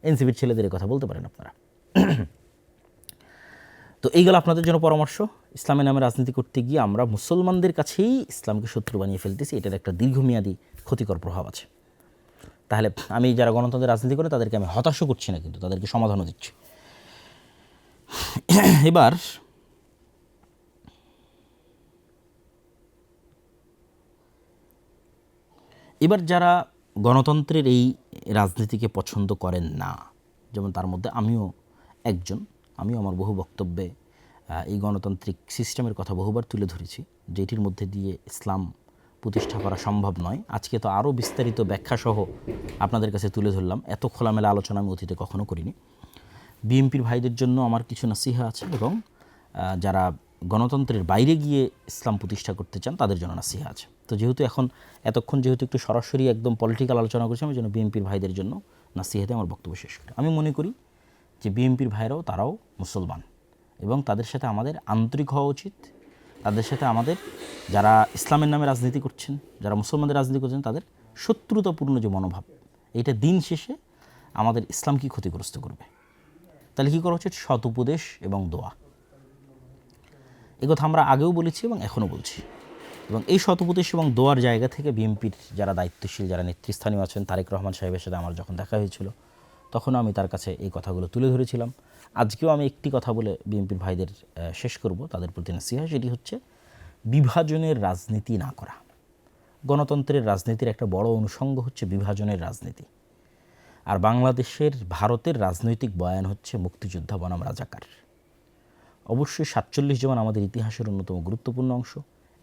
এনসিপির ছেলেদের কথা বলতে পারেন আপনারা। তো এইগুলো আপনাদের জন্য পরামর্শ। ইসলামের নামে রাজনীতি করতে গিয়ে আমরা মুসলমানদের কাছেই ইসলামকে শত্রু বানিয়ে ফেলতেছি, এটার একটা দীর্ঘমেয়াদী ক্ষতিকর প্রভাব আছে। তাহলে আমি যারা গণতন্ত্রের রাজনীতি করে তাদেরকে আমি হতাশও করছি না, কিন্তু তাদেরকে সমাধানও দিচ্ছি। এবার যারা গণতন্ত্রের এই রাজনীতিকে পছন্দ করেন না, যেমন তার মধ্যে আমিও একজন, আমিও আমার বহু বক্তব্যে এই গণতান্ত্রিক সিস্টেমের কথা বহুবার তুলে ধরেছি, যেটির মধ্যে দিয়ে ইসলাম প্রতিষ্ঠা করা সম্ভব নয়। আজকে তো আরও বিস্তারিত ব্যাখ্যাসহ আপনাদের কাছে তুলে ধরলাম, এত খোলামেলা আলোচনা আমি অতীতে কখনো করিনি। বিএনপির ভাইদের জন্য আমার কিছু নাসিহা আছে, এবং যারা গণতন্ত্রের বাইরে গিয়ে ইসলাম প্রতিষ্ঠা করতে চান তাদের জন্য নাসিহা আছে। তো যেহেতু এতক্ষণ যেহেতু একটু সরাসরি একদম পলিটিক্যাল আলোচনা করছি, আমি জন্য বিএনপির ভাইদের জন্য নাসিহাতে আমার বক্তব্য শেষ করি। আমি মনে করি যে বিএনপির ভাইরাও তারাও মুসলমান, এবং তাদের সাথে আমাদের আন্তরিক হওয়া উচিত। তাদের সাথে আমাদের, যারা ইসলামের নামে রাজনীতি করছেন, যারা মুসলমানদের রাজনীতি করছেন, তাদের শত্রুতাপূর্ণ যে মনোভাব, এটা দিন শেষে আমাদের ইসলামকে ক্ষতিগ্রস্ত করবে। তাহলে কী করা উচিত? সৎ উপদেশ এবং দোয়া। এ কথা আমরা আগেও বলেছি এবং এখনও বলছি। এবং এই সৎ উপদেশ এবং দোয়ার জায়গা থেকে বিএনপির যারা দায়িত্বশীল, যারা নেতৃস্থানীয় আছেন, তারেক রহমান সাহেবের সাথে আমার যখন দেখা হয়েছিল তখনও আমি তার কাছে এই কথাগুলো তুলে ধরেছিলাম। আজকেও আমি একটি কথা বলে বিএনপির ভাইদের শেষ করব, তাদের প্রতি নাসিহা, সেটি হচ্ছে বিভাজনের রাজনীতি না করা। গণতন্ত্রের রাজনীতির একটা বড় অনুষঙ্গ হচ্ছে বিভাজনের রাজনীতি। আর ভারতের রাজনৈতিক বয়ান হচ্ছে মুক্তিযোদ্ধা বনাম রাজাকার। অবশ্যই 47 জমান আমাদের ইতিহাসের অন্যতম গুরুত্বপূর্ণ অংশ,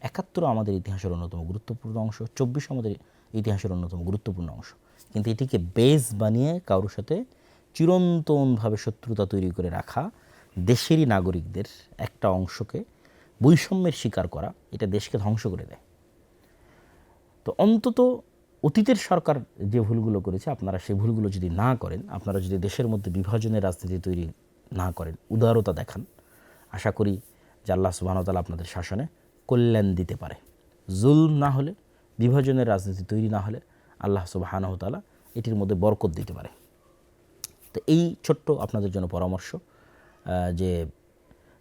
71 আমাদের ইতিহাসের অন্যতম গুরুত্বপূর্ণ অংশ, 24 আমাদের ইতিহাসের অন্যতম গুরুত্বপূর্ণ অংশ। কিন্তু এটিকে বেস বানিয়ে কারোর সাথে চিরন্তনভাবে শত্রুতা তৈরি করে রাখা, দেশেরই নাগরিকদের একটা অংশকে বৈষম্যের শিকার করা, এটা দেশকে ধ্বংস করে দেয়। তো অন্তত অতীতের সরকার যে ভুলগুলো করেছে, আপনারা সেই ভুলগুলো যদি না করেন, আপনারা যদি দেশের মধ্যে বিভাজনের রাজনীতি তৈরি না করেন, উদারতা দেখান, আশা করি যে আল্লাহ সুবহানাহু ওয়া তাআলা আপনাদের শাসনে কল্যাণ দিতে পারে। জুলম না হলে, বিভাজনের রাজনীতি তৈরি না হলে আল্লাহ সুবহানাহু ওয়া তাআলা এটির মধ্যে বরকত দিতে পারে। তো এই ছোট্ট আপনাদের জন্য পরামর্শ যে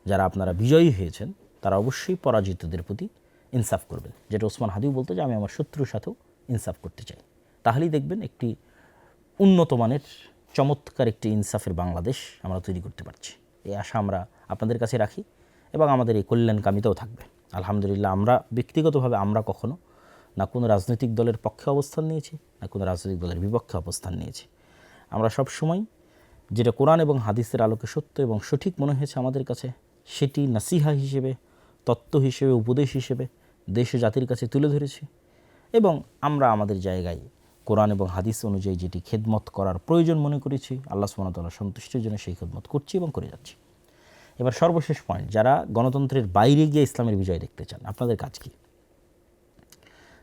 যারা আপনারা বিজয়ী হয়েছেন তারা অবশ্যই পরাজিতদের প্রতি ইনসাফ করবেন। যেটা ওসমান হাদিও বলতো যে আমি আমার শত্রুর সাথেও ইনসাফ করতে চাই। তাহলেই দেখবেন একটি উন্নত মানের চমৎকার একটি ইনসাফের বাংলাদেশ আমরা তৈরি করতে পারছি। এই আশা আমরা আপনাদের কাছে রাখি এবং আমাদের এই কল্যাণকামিতাও থাকবে। আলহামদুলিল্লাহ, আমরা ব্যক্তিগতভাবে আমরা কখনো না কোনো রাজনৈতিক দলের পক্ষে অবস্থান নিয়েছি, না কোনো রাজনৈতিক দলের বিপক্ষে অবস্থান নিয়েছি। আমরা সব সময় যেটা কোরআন এবং হাদিসের আলোকে সত্য এবং সঠিক মনে হয়েছে আমাদের কাছে, সেটি নাসিহা হিসেবে, তত্ত্ব হিসেবে, উপদেশ হিসেবে দেশ ও জাতির কাছে তুলে ধরেছি। এবং আমরা আমাদের জায়গায় কোরআন এবং হাদিস অনুযায়ী যেটি খেদমত করার প্রয়োজন মনে করেছি, আল্লাহ সুবহানাহু ওয়া তাআলার সন্তুষ্টির জন্য সেই খেদমত করছি এবং করে যাচ্ছি। এবার সর্বশেষ পয়েন্ট, যারা গণতন্ত্রের বাইরে গিয়ে ইসলামের বিজয় দেখতে চান, আপনাদের কাজ কী?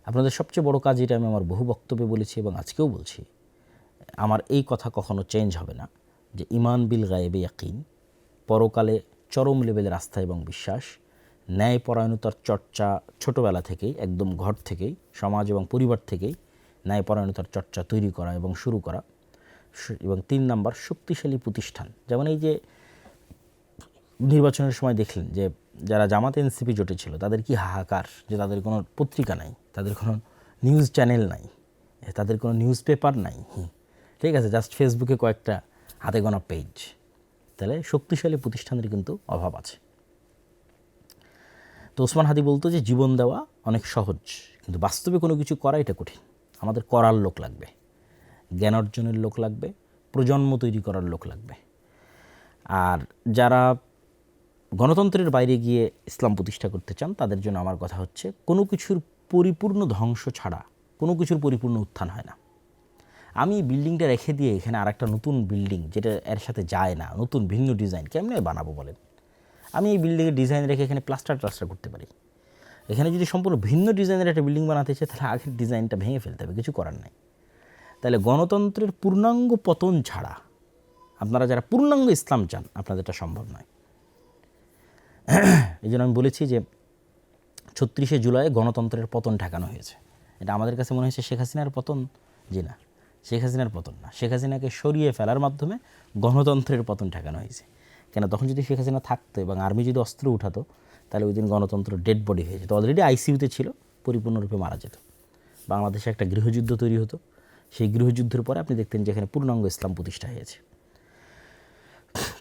আপনাদের সবচেয়ে বড় কাজ, এটা আমি আমার বহু বক্তব্যে বলেছি এবং আজকেও বলছি, আমার এই কথা কখনো চেঞ্জ হবে না, যে ইমান বিল গায়েবে ইয়াকিন, পরকালে চরম লেভেলের আস্থা এবং বিশ্বাস, ন্যায়পরায়ণতার চর্চা ছোটোবেলা থেকেই, একদম ঘর থেকেই, সমাজ এবং পরিবার থেকেই ন্যায়পরায়ণতার চর্চা তৈরি করা এবং শুরু করা। এবং 3 নাম্বার, শক্তিশালী প্রতিষ্ঠান। যেমন এই যে নির্বাচনের সময় দেখলেন যে যারা জামাত এনসিপি জোটে ছিল তাদের কি হাহাকার, যে তাদের কোনো পত্রিকা নাই, তাদের কোনো নিউজ চ্যানেল নাই, তাদের কোনো নিউজ পেপার নাই, ঠিক আছে, জাস্ট ফেসবুকে কয়েকটা হাতে গোনা পেজ। তাহলে শক্তিশালী প্রতিষ্ঠানের কিন্তু অভাব আছে। তো ওসমান হাদি বলতো যে জীবন দেওয়া অনেক সহজ, কিন্তু বাস্তবে কোনো কিছু করা এটা কঠিন। আমাদের করার লোক লাগবে, জ্ঞান অর্জনের লোক লাগবে, প্রজন্ম তৈরি করার লোক লাগবে। আর যারা গণতন্ত্রের বাইরে গিয়ে ইসলাম প্রতিষ্ঠা করতে চান তাদের জন্য আমার কথা হচ্ছে, কোনো কিছুর পরিপূর্ণ ধ্বংস ছাড়া কোনো কিছুর পরিপূর্ণ উত্থান হয় না। আমি বিল্ডিংটা রেখে দিয়ে এখানে আরেকটা নতুন বিল্ডিং যেটা এর সাথে যায় না, নতুন ভিন্ন ডিজাইন কেমনে বানাবো বলেন? আমি এই বিল্ডিংয়ের ডিজাইন রেখে এখানে প্লাস্টার করতে পারি। এখানে যদি সম্পূর্ণ ভিন্ন ডিজাইনের একটা বিল্ডিং বানাতে চাই, তাহলে আগের ডিজাইনটা ভেঙে ফেলতে হবে, কিছু করার নাই। তাহলে গণতন্ত্রের পূর্ণাঙ্গ পতন ছাড়া আপনারা যারা পূর্ণাঙ্গ ইসলাম চান, আপনাদের এটা সম্ভব নয়। এই জন্য আমি বলেছি যে 36শে জুলাই গণতন্ত্রের পতন ঠেকানো হয়েছে। এটা আমাদের কাছে মনে হয়েছে শেখ হাসিনার পতন। জি না, শেখ হাসিনার পতন না, শেখ হাসিনাকে সরিয়ে ফেলার মাধ্যমে গণতন্ত্রের পতন ঠেকানো হয়েছে। কেন, তখন যদি শেখ হাসিনা থাকতো এবং আর্মি যদি অস্ত্র উঠাতো, তাহলে ওই দিন গণতন্ত্র ডেড বডি হয়ে যেত, অলরেডি আইসিইউতে ছিল, পরিপূর্ণরূপে মারা যেত। বাংলাদেশে একটা গৃহযুদ্ধ তৈরি হতো। সেই গৃহযুদ্ধের পরে আপনি দেখতেন যে এখানে পূর্ণাঙ্গ ইসলাম প্রতিষ্ঠা হয়েছে।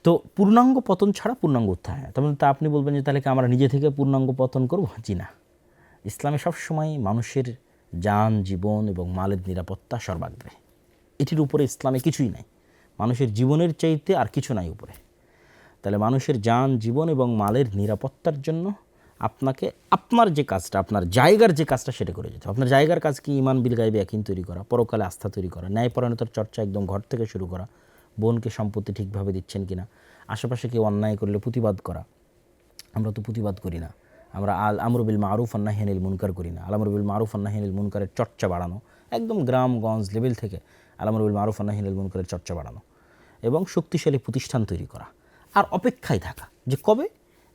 তো পূর্ণাঙ্গ পতন ছাড়া পূর্ণাঙ্গ উত্থান হয়। তখন তা আপনি বলবেন যে তাহলে কি আমরা নিজে থেকে পূর্ণাঙ্গ পতন করব? জি না, ইসলামে সবসময় মানুষের জান, জীবন এবং মালের নিরাপত্তা সর্বাগ্রে। এটির উপরে ইসলামে কিছুই নাই, মানুষের জীবনের চাইতে আর কিছু নাই উপরে। তাহলে মানুষের জান, জীবন এবং মালের নিরাপত্তার জন্য আপনাকে আপনার যে কাজটা, আপনার জায়গার যে কাজটা, সেটা করে যেতে হবে। আপনার জায়গার কাজ কি? ঈমান বিল গায়বে ইয়াকিন তৈরি করা, পরকালে আস্থা তৈরি করা, ন্যায়পরায়ণতার চর্চা একদম ঘর থেকে শুরু করা, বোনকে সম্পত্তি ঠিকভাবে দিচ্ছেন কিনা, আশেপাশে কেউ অন্যায় করলে প্রতিবাদ করা। আমরা তো প্রতিবাদ করি না, আমরা আল আমরু বিল মারুফ ওয়ান নাহি আনিল মুনকার করি না। আল আমরু বিল মারুফ ওয়ান নাহি আনিল মুনকারের চর্চা বাড়ানো, একদম গ্রামগঞ্জ লেভেল থেকে আল আমরু বিল মারুফ ওয়ান নাহি আনিল মুনকারের চর্চা বাড়ানো এবং শক্তিশালী প্রতিষ্ঠান তৈরি করা, আর অপেক্ষায় থাকা যে কবে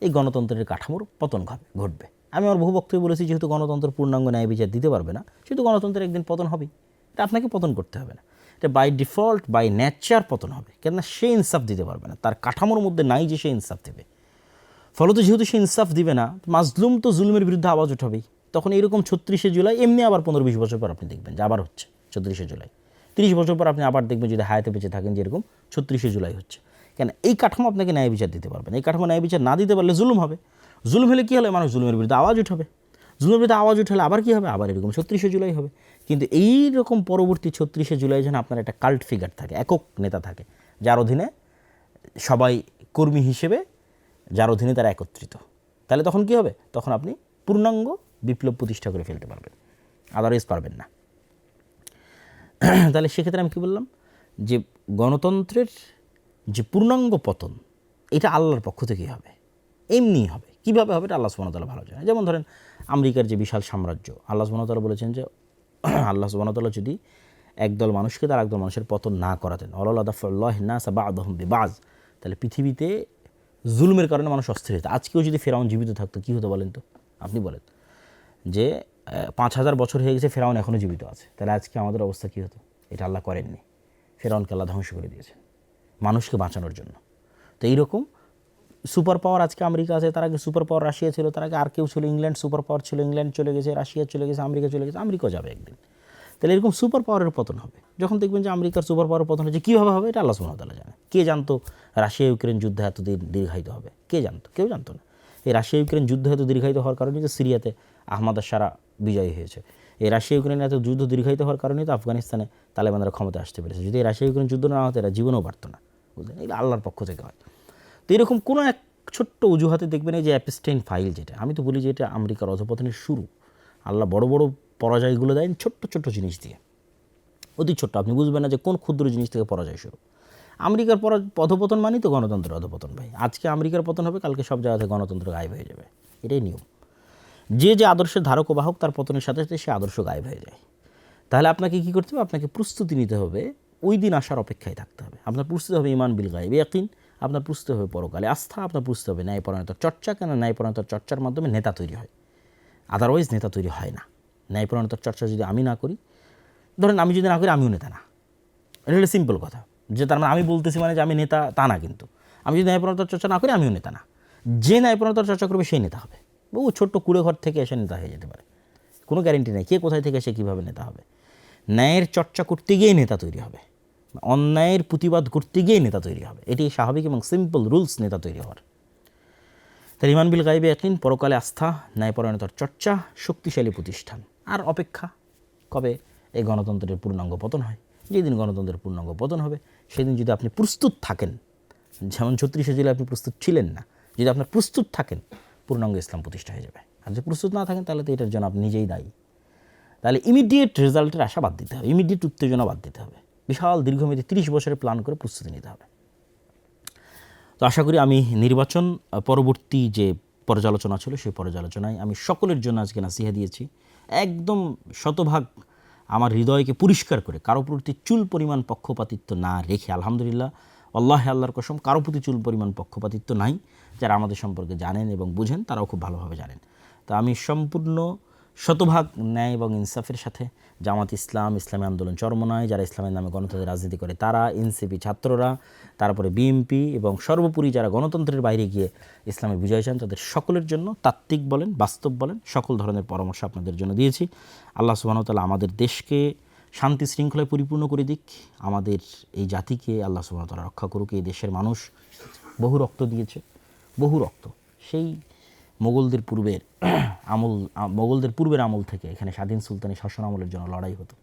এই গণতন্ত্রের কাঠামোর পতন ঘটবে। আমি আমার বহু বক্তব্যে বলেছি, যেহেতু গণতন্ত্র পূর্ণাঙ্গ ন্যায় বিচার দিতে পারবে না, সেহেতু গণতন্ত্রের একদিন পতন হবে। এটা আপনাকে পতন করতে হবে না, এটা বাই ডিফল্ট, বাই নেচার পতন হবে। কেননা সে ইনসাফ দিতে পারবে না, তার কাঠামোর মধ্যে নাই যে সে ইনসাফ দেবে। ফলত যেহেতু সে ইনসাফ দিবে না, মাজলুম তো জুলুমের বিরুদ্ধে আওয়াজ উঠাবেই। তখন এইরকম 36শে জুলাই এমনি আবার 15-20 বছর পর আপনি দেখবেন যে আবার হচ্ছে 34শে জুলাই। 30 বছর পর আপনি আবার দেখবেন, যদি হায়াতে বেঁচে থাকেন, যে এরকম 36শে জুলাই হচ্ছে। কেন, এই কাঠামো আপনাকে ন্যায় বিচার দিতে পারবে না। এই কাঠামো ন্যায় বিচার না দিতে পারলে জুলুম হবে। জুলুম হলে কী হলে মানুষ জুলুমের বিরুদ্ধে আওয়াজ উঠাবে। জুলুমের বিরুদ্ধে আওয়াজ উঠালে আবার কী হবে? আবার এরকম 36শে জুলাই হবে। কিন্তু এই রকম পরবর্তী 36শে জুলাই যেন আপনার একটা কাল্ট ফিগার থাকে, একক নেতা থাকে, যার অধীনে সবাই কর্মী হিসেবে, যার অধীনে তারা একত্রিত। তাহলে তখন কি হবে? তখন আপনি পূর্ণাঙ্গ বিপ্লব প্রতিষ্ঠা করে ফেলতে পারবেন, আদারওয়াইজ পারবেন না। তাহলে সেক্ষেত্রে আমি কী বললাম, যে গণতন্ত্রের যে পূর্ণাঙ্গ পতন, এটা আল্লাহর পক্ষ থেকেই হবে, এমনিই হবে। কীভাবে হবে? এটা আল্লাহ সুবহানাহু ওয়া তাআলা ভালো জানেন। যেমন ধরেন আমেরিকার যে বিশাল সাম্রাজ্য, আল্লাহ সুবহানাহু ওয়া তাআলা বলেছেন যে আল্লাহ সুবহানাহু ওয়া তাআলা যদি একদল মানুষকে তার একদল মানুষের পতন না করাতেন, ওয়ালাউলা দাফউল্লাহিন নাস বা'দাহুম বিবা'জ, তাহলে পৃথিবীতে জুলুমের কারণে মানুষ অস্থির হতো। আজকেও যদি ফেরাউন জীবিত থাকতো, কী হতো বলেন তো? আপনি বলেন যে 5000 বছর হয়ে গেছে, ফেরাউন এখনও জীবিত আছে, তাহলে আজকে আমাদের অবস্থা কী হতো? এটা আল্লাহ করেননি, ফেরাউনকে আল্লাহ ধ্বংস করে দিয়েছেন মানুষকে বাঁচানোর জন্য। তো এইরকম সুপার পাওয়ার আজকে আমেরিকা আছে, তার আগে সুপার পাওয়ার রাশিয়া ছিল, তার আগে আর কেউ ছিল, ইংল্যান্ড সুপার পাওয়ার ছিল, ইংল্যান্ড চলে গেছে, রাশিয়া চলে গেছে, আমেরিকা চলে গেছে, আমেরিকাও যাবে একদিন। তাহলে এরকম সুপার পাওয়ারের পতন হবে। যখন দেখবেন যে আমেরিকার সুপার পাওয়ারের পতন হচ্ছে, কীভাবে হবে? এটা আল্লাহ সুবহানাহু ওয়া তাআলা জানে। কে জানতো রাশিয়া ইউক্রেন যুদ্ধ এতদিন দীর্ঘায়িত হবে? কে জানতো? কেউ জানতো না। এই রাশিয়া ইউক্রেন যুদ্ধ এত দীর্ঘায়িত হওয়ার কারণে যে সিরিয়াতে আহমাদ আশ-শারা বিজয়ী হয়েছে। এই রাশিয়া ইউক্রেনের এত যুদ্ধ দীর্ঘায়িত হওয়ার কারণেই তো আফগানিস্তানে তালেবানরা ক্ষমতা আসতে পেরেছে। যদি এই রাশিয়া ইউক্রেন যুদ্ধ না হতো, এরা জীবনেও পারতো না, বুঝলেন? এগুলো আল্লাহর পক্ষ থেকে হয়। তো এরকম কোনো এক ছোট্ট অজুহাতে দেখবেন, এই যে অ্যাপস্টেইন ফাইল, যেটা আমি তো বলি যে এটা আমেরিকার অধপতনের শুরু। আল্লাহ বড় বড় পরাজয়গুলো দেন ছোট্ট ছোট্ট জিনিস দিয়ে, অতি ছোট্ট, আপনি বুঝবেন না যে কোন ক্ষুদ্র জিনিস থেকে পরাজয় শুরু। আমেরিকার অধপতন মানেই তো গণতন্ত্রের অধপতন ভাই। আজকে আমেরিকার পতন হবে, কালকে সব জায়গাতে গণতন্ত্র গায়েব হয়ে যাবে, এটাই নিয়ম। যে যে আদর্শের ধারক ও বাহক, তার পতনের সাথে সাথে সে আদর্শ গায়েব হয়ে যায়। তাহলে আপনাকে কী করতে হবে? আপনাকে প্রস্তুতি নিতে হবে, ওই দিন আসার অপেক্ষায় থাকতে হবে। আপনার প্রস্তুতি হবে ঈমান বিল গায়বে ইয়াকিন, আপনার প্রস্তুতি হবে পরকালে আস্থা, আপনার প্রস্তুতি হবে ন্যায়পরায়ণতার চর্চা। কেন, ন্যায়পরায়ণতার চর্চার মাধ্যমে নেতা তৈরি হয়, আদারওয়াইজ নেতা তৈরি হয় না। ন্যায়পরায়ণতার চর্চা যদি আমি না করি, ধরেন আমি যদি না করি, আমিও নেতা না। এটা হলো সিম্পল কথা, যে তার মানে আমি বলতেছি মানে যে আমি নেতা, তা না। কিন্তু আমি যদি ন্যায়পরায়ণতার চর্চা না করি, আমিও নেতা না। যে ন্যায়পরায়ণতার চর্চা করবে সেই নেতা হবে। বহু ছোট্ট কুড়ে ঘর থেকে এসে নেতা হয়ে যেতে পারে, কোনো গ্যারেন্টি নেই কে কোথায় থেকে এসে কীভাবে নেতা হবে। ন্যায়ের চর্চা করতে গিয়েই নেতা তৈরি হবে, অন্যায়ের প্রতিবাদ করতে গিয়েই নেতা তৈরি হবে। এটি স্বাভাবিক এবং সিম্পল রুলস নেতা তৈরি হওয়ার। তাই ঈমান বিল গায়বে ইয়াকিন, পরকালে আস্থা, ন্যায়পরায়ণতার চর্চা, শক্তিশালী প্রতিষ্ঠান, আর অপেক্ষা কবে এই গণতন্ত্রের পূর্ণাঙ্গ পতন হয়। যেদিন গণতন্ত্রের পূর্ণাঙ্গ পতন হবে, সেদিন যদি আপনি প্রস্তুত থাকেন, যেমন 36শে জুলাই আপনি প্রস্তুত ছিলেন না, যদি আপনার প্রস্তুত থাকেন, পূর্ণাঙ্গ ইসলাম প্রতিষ্ঠা হয়ে যাবে। আর যদি প্রস্তুত না থাকেন, তাহলে তো এটার জন্য আপনি নিজেই দায়ী। তাহলে ইমিডিয়েট রেজাল্টের আশা বাদ দিতে হবে, ইমিডিয়েট উত্তেজনা বাদ দিতে হবে, বিশাল দীর্ঘমেয়াদী 30 বছরের প্ল্যান করে প্রস্তুতি নিতে হবে। তো আশা করি আমি নির্বাচন পরবর্তী যে পর্যালোচনা ছিল, সেই পর্যালোচনায় আমি সকলের জন্য আজকে নাসিহা দিয়েছি, একদম শতভাগ আমার হৃদয়কে পরিষ্কার করে, কারো প্রতি চুল পরিমাণ পক্ষপাতিত্ব না রেখে। আলহামদুলিল্লাহ, আল্লাহ আল্লাহর কসম, কারো প্রতি চুল পরিমাণ পক্ষপাতিত্ব নাই। যারা আমাদের সম্পর্কে জানেন এবং বুঝেন, তারাও খুব ভালোভাবে জানেন। তা আমি সম্পূর্ণ শতভাগ ন্যায় এবং ইনসাফের সাথে জামাত ইসলাম, ইসলামী আন্দোলন চরমনায়, যারা ইসলামের নামে গণতন্ত্রের রাজনীতি করে তারা, এনসিপি ছাত্ররা, তারপরে বিএনপি এবং সর্বোপরি যারা গণতন্ত্রের বাইরে গিয়ে ইসলামের বিজয় চান, তাদের সকলের জন্য তাত্ত্বিক বলেন, বাস্তব বলেন, সকল ধরনের পরামর্শ আপনাদের জন্য দিয়েছি। আল্লাহ সুবহানাহু ওয়া তাআলা আমাদের দেশকে শান্তি শৃঙ্খলায় পরিপূর্ণ করে দিক, আমাদের এই জাতিকে আল্লাহ সুবহানাহু ওয়া তাআলা রক্ষা করুক। এই দেশের মানুষ বহু রক্ত দিয়েছে, বহু রক্ত। সেই মোগলদের পূর্বের আমল থেকে এখানে স্বাধীন সুলতানি শাসন আমলের জন্য লড়াই হতো।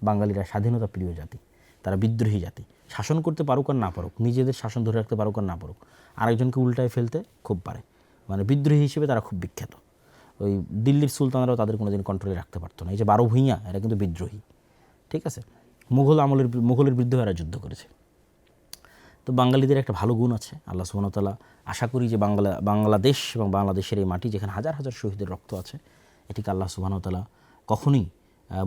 বাঙালিরা স্বাধীনতা প্রিয় জাতি, তারা বিদ্রোহী জাতি। শাসন করতে পারুক আর না পারুক, নিজেদের শাসন ধরে রাখতে পারুক আর না পারুক, আরেকজনকে উল্টায় ফেলতে খুব পারে। মানে বিদ্রোহী হিসেবে তারা খুব বিখ্যাত। ওই দিল্লির সুলতানরাও তাদের কোনোদিন কন্ট্রোলে রাখতে পারতো না। এই যে 12 ভূঁইয়া, এরা কিন্তু বিদ্রোহী, ঠিক আছে? মুঘলের বিরুদ্ধে এরা যুদ্ধ করেছে। তো বাঙালিদের একটা ভালো গুণ আছে, আল্লাহ সুবহানাহু ওয়া তাআলা আশা করি যে বাংলাদেশ এবং বাংলাদেশের এই মাটি যেখানে হাজার হাজার শহীদের রক্ত আছে, এটিকে আল্লাহ সুবহানাহু ওয়া তাআলা কখনোই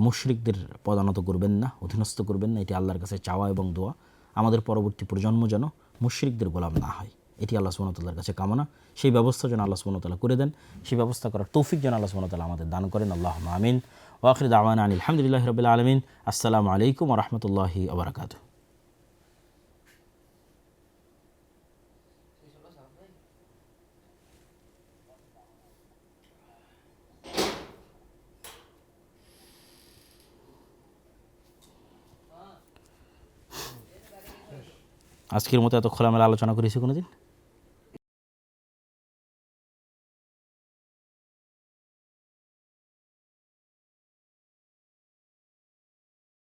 মুশরিকদের পদানত করবেন না, অধীনস্থ করবেন না। এটি আল্লাহর কাছে চাওয়া এবং দোয়া। আমাদের পরবর্তী প্রজন্ম যেন মুশরিকদের গোলাম না হয়, এটি আল্লাহ সুবহানাহু ওয়া তাআলার কাছে কামনা। সেই ব্যবস্থা যেন আল্লাহ সুবহানাহু ওয়া তাআলা করে দেন, সেই ব্যবস্থা করার তৌফিক যেন আল্লাহ সুবহানাহু ওয়া তাআলা আমাদের দান করেন। আল্লাহুম্মা আমিন। ওয়া আখিরু দাওয়ানা আনিল হামদুলিল্লাহি রাব্বিল আলামিন। আসসালামু আলাইকুম ওয়া রাহমাতুল্লাহি ওয়া বারাকাতুহু। আজকের মতো এত খোলামেলা আলোচনা করেছি কোনোদিন?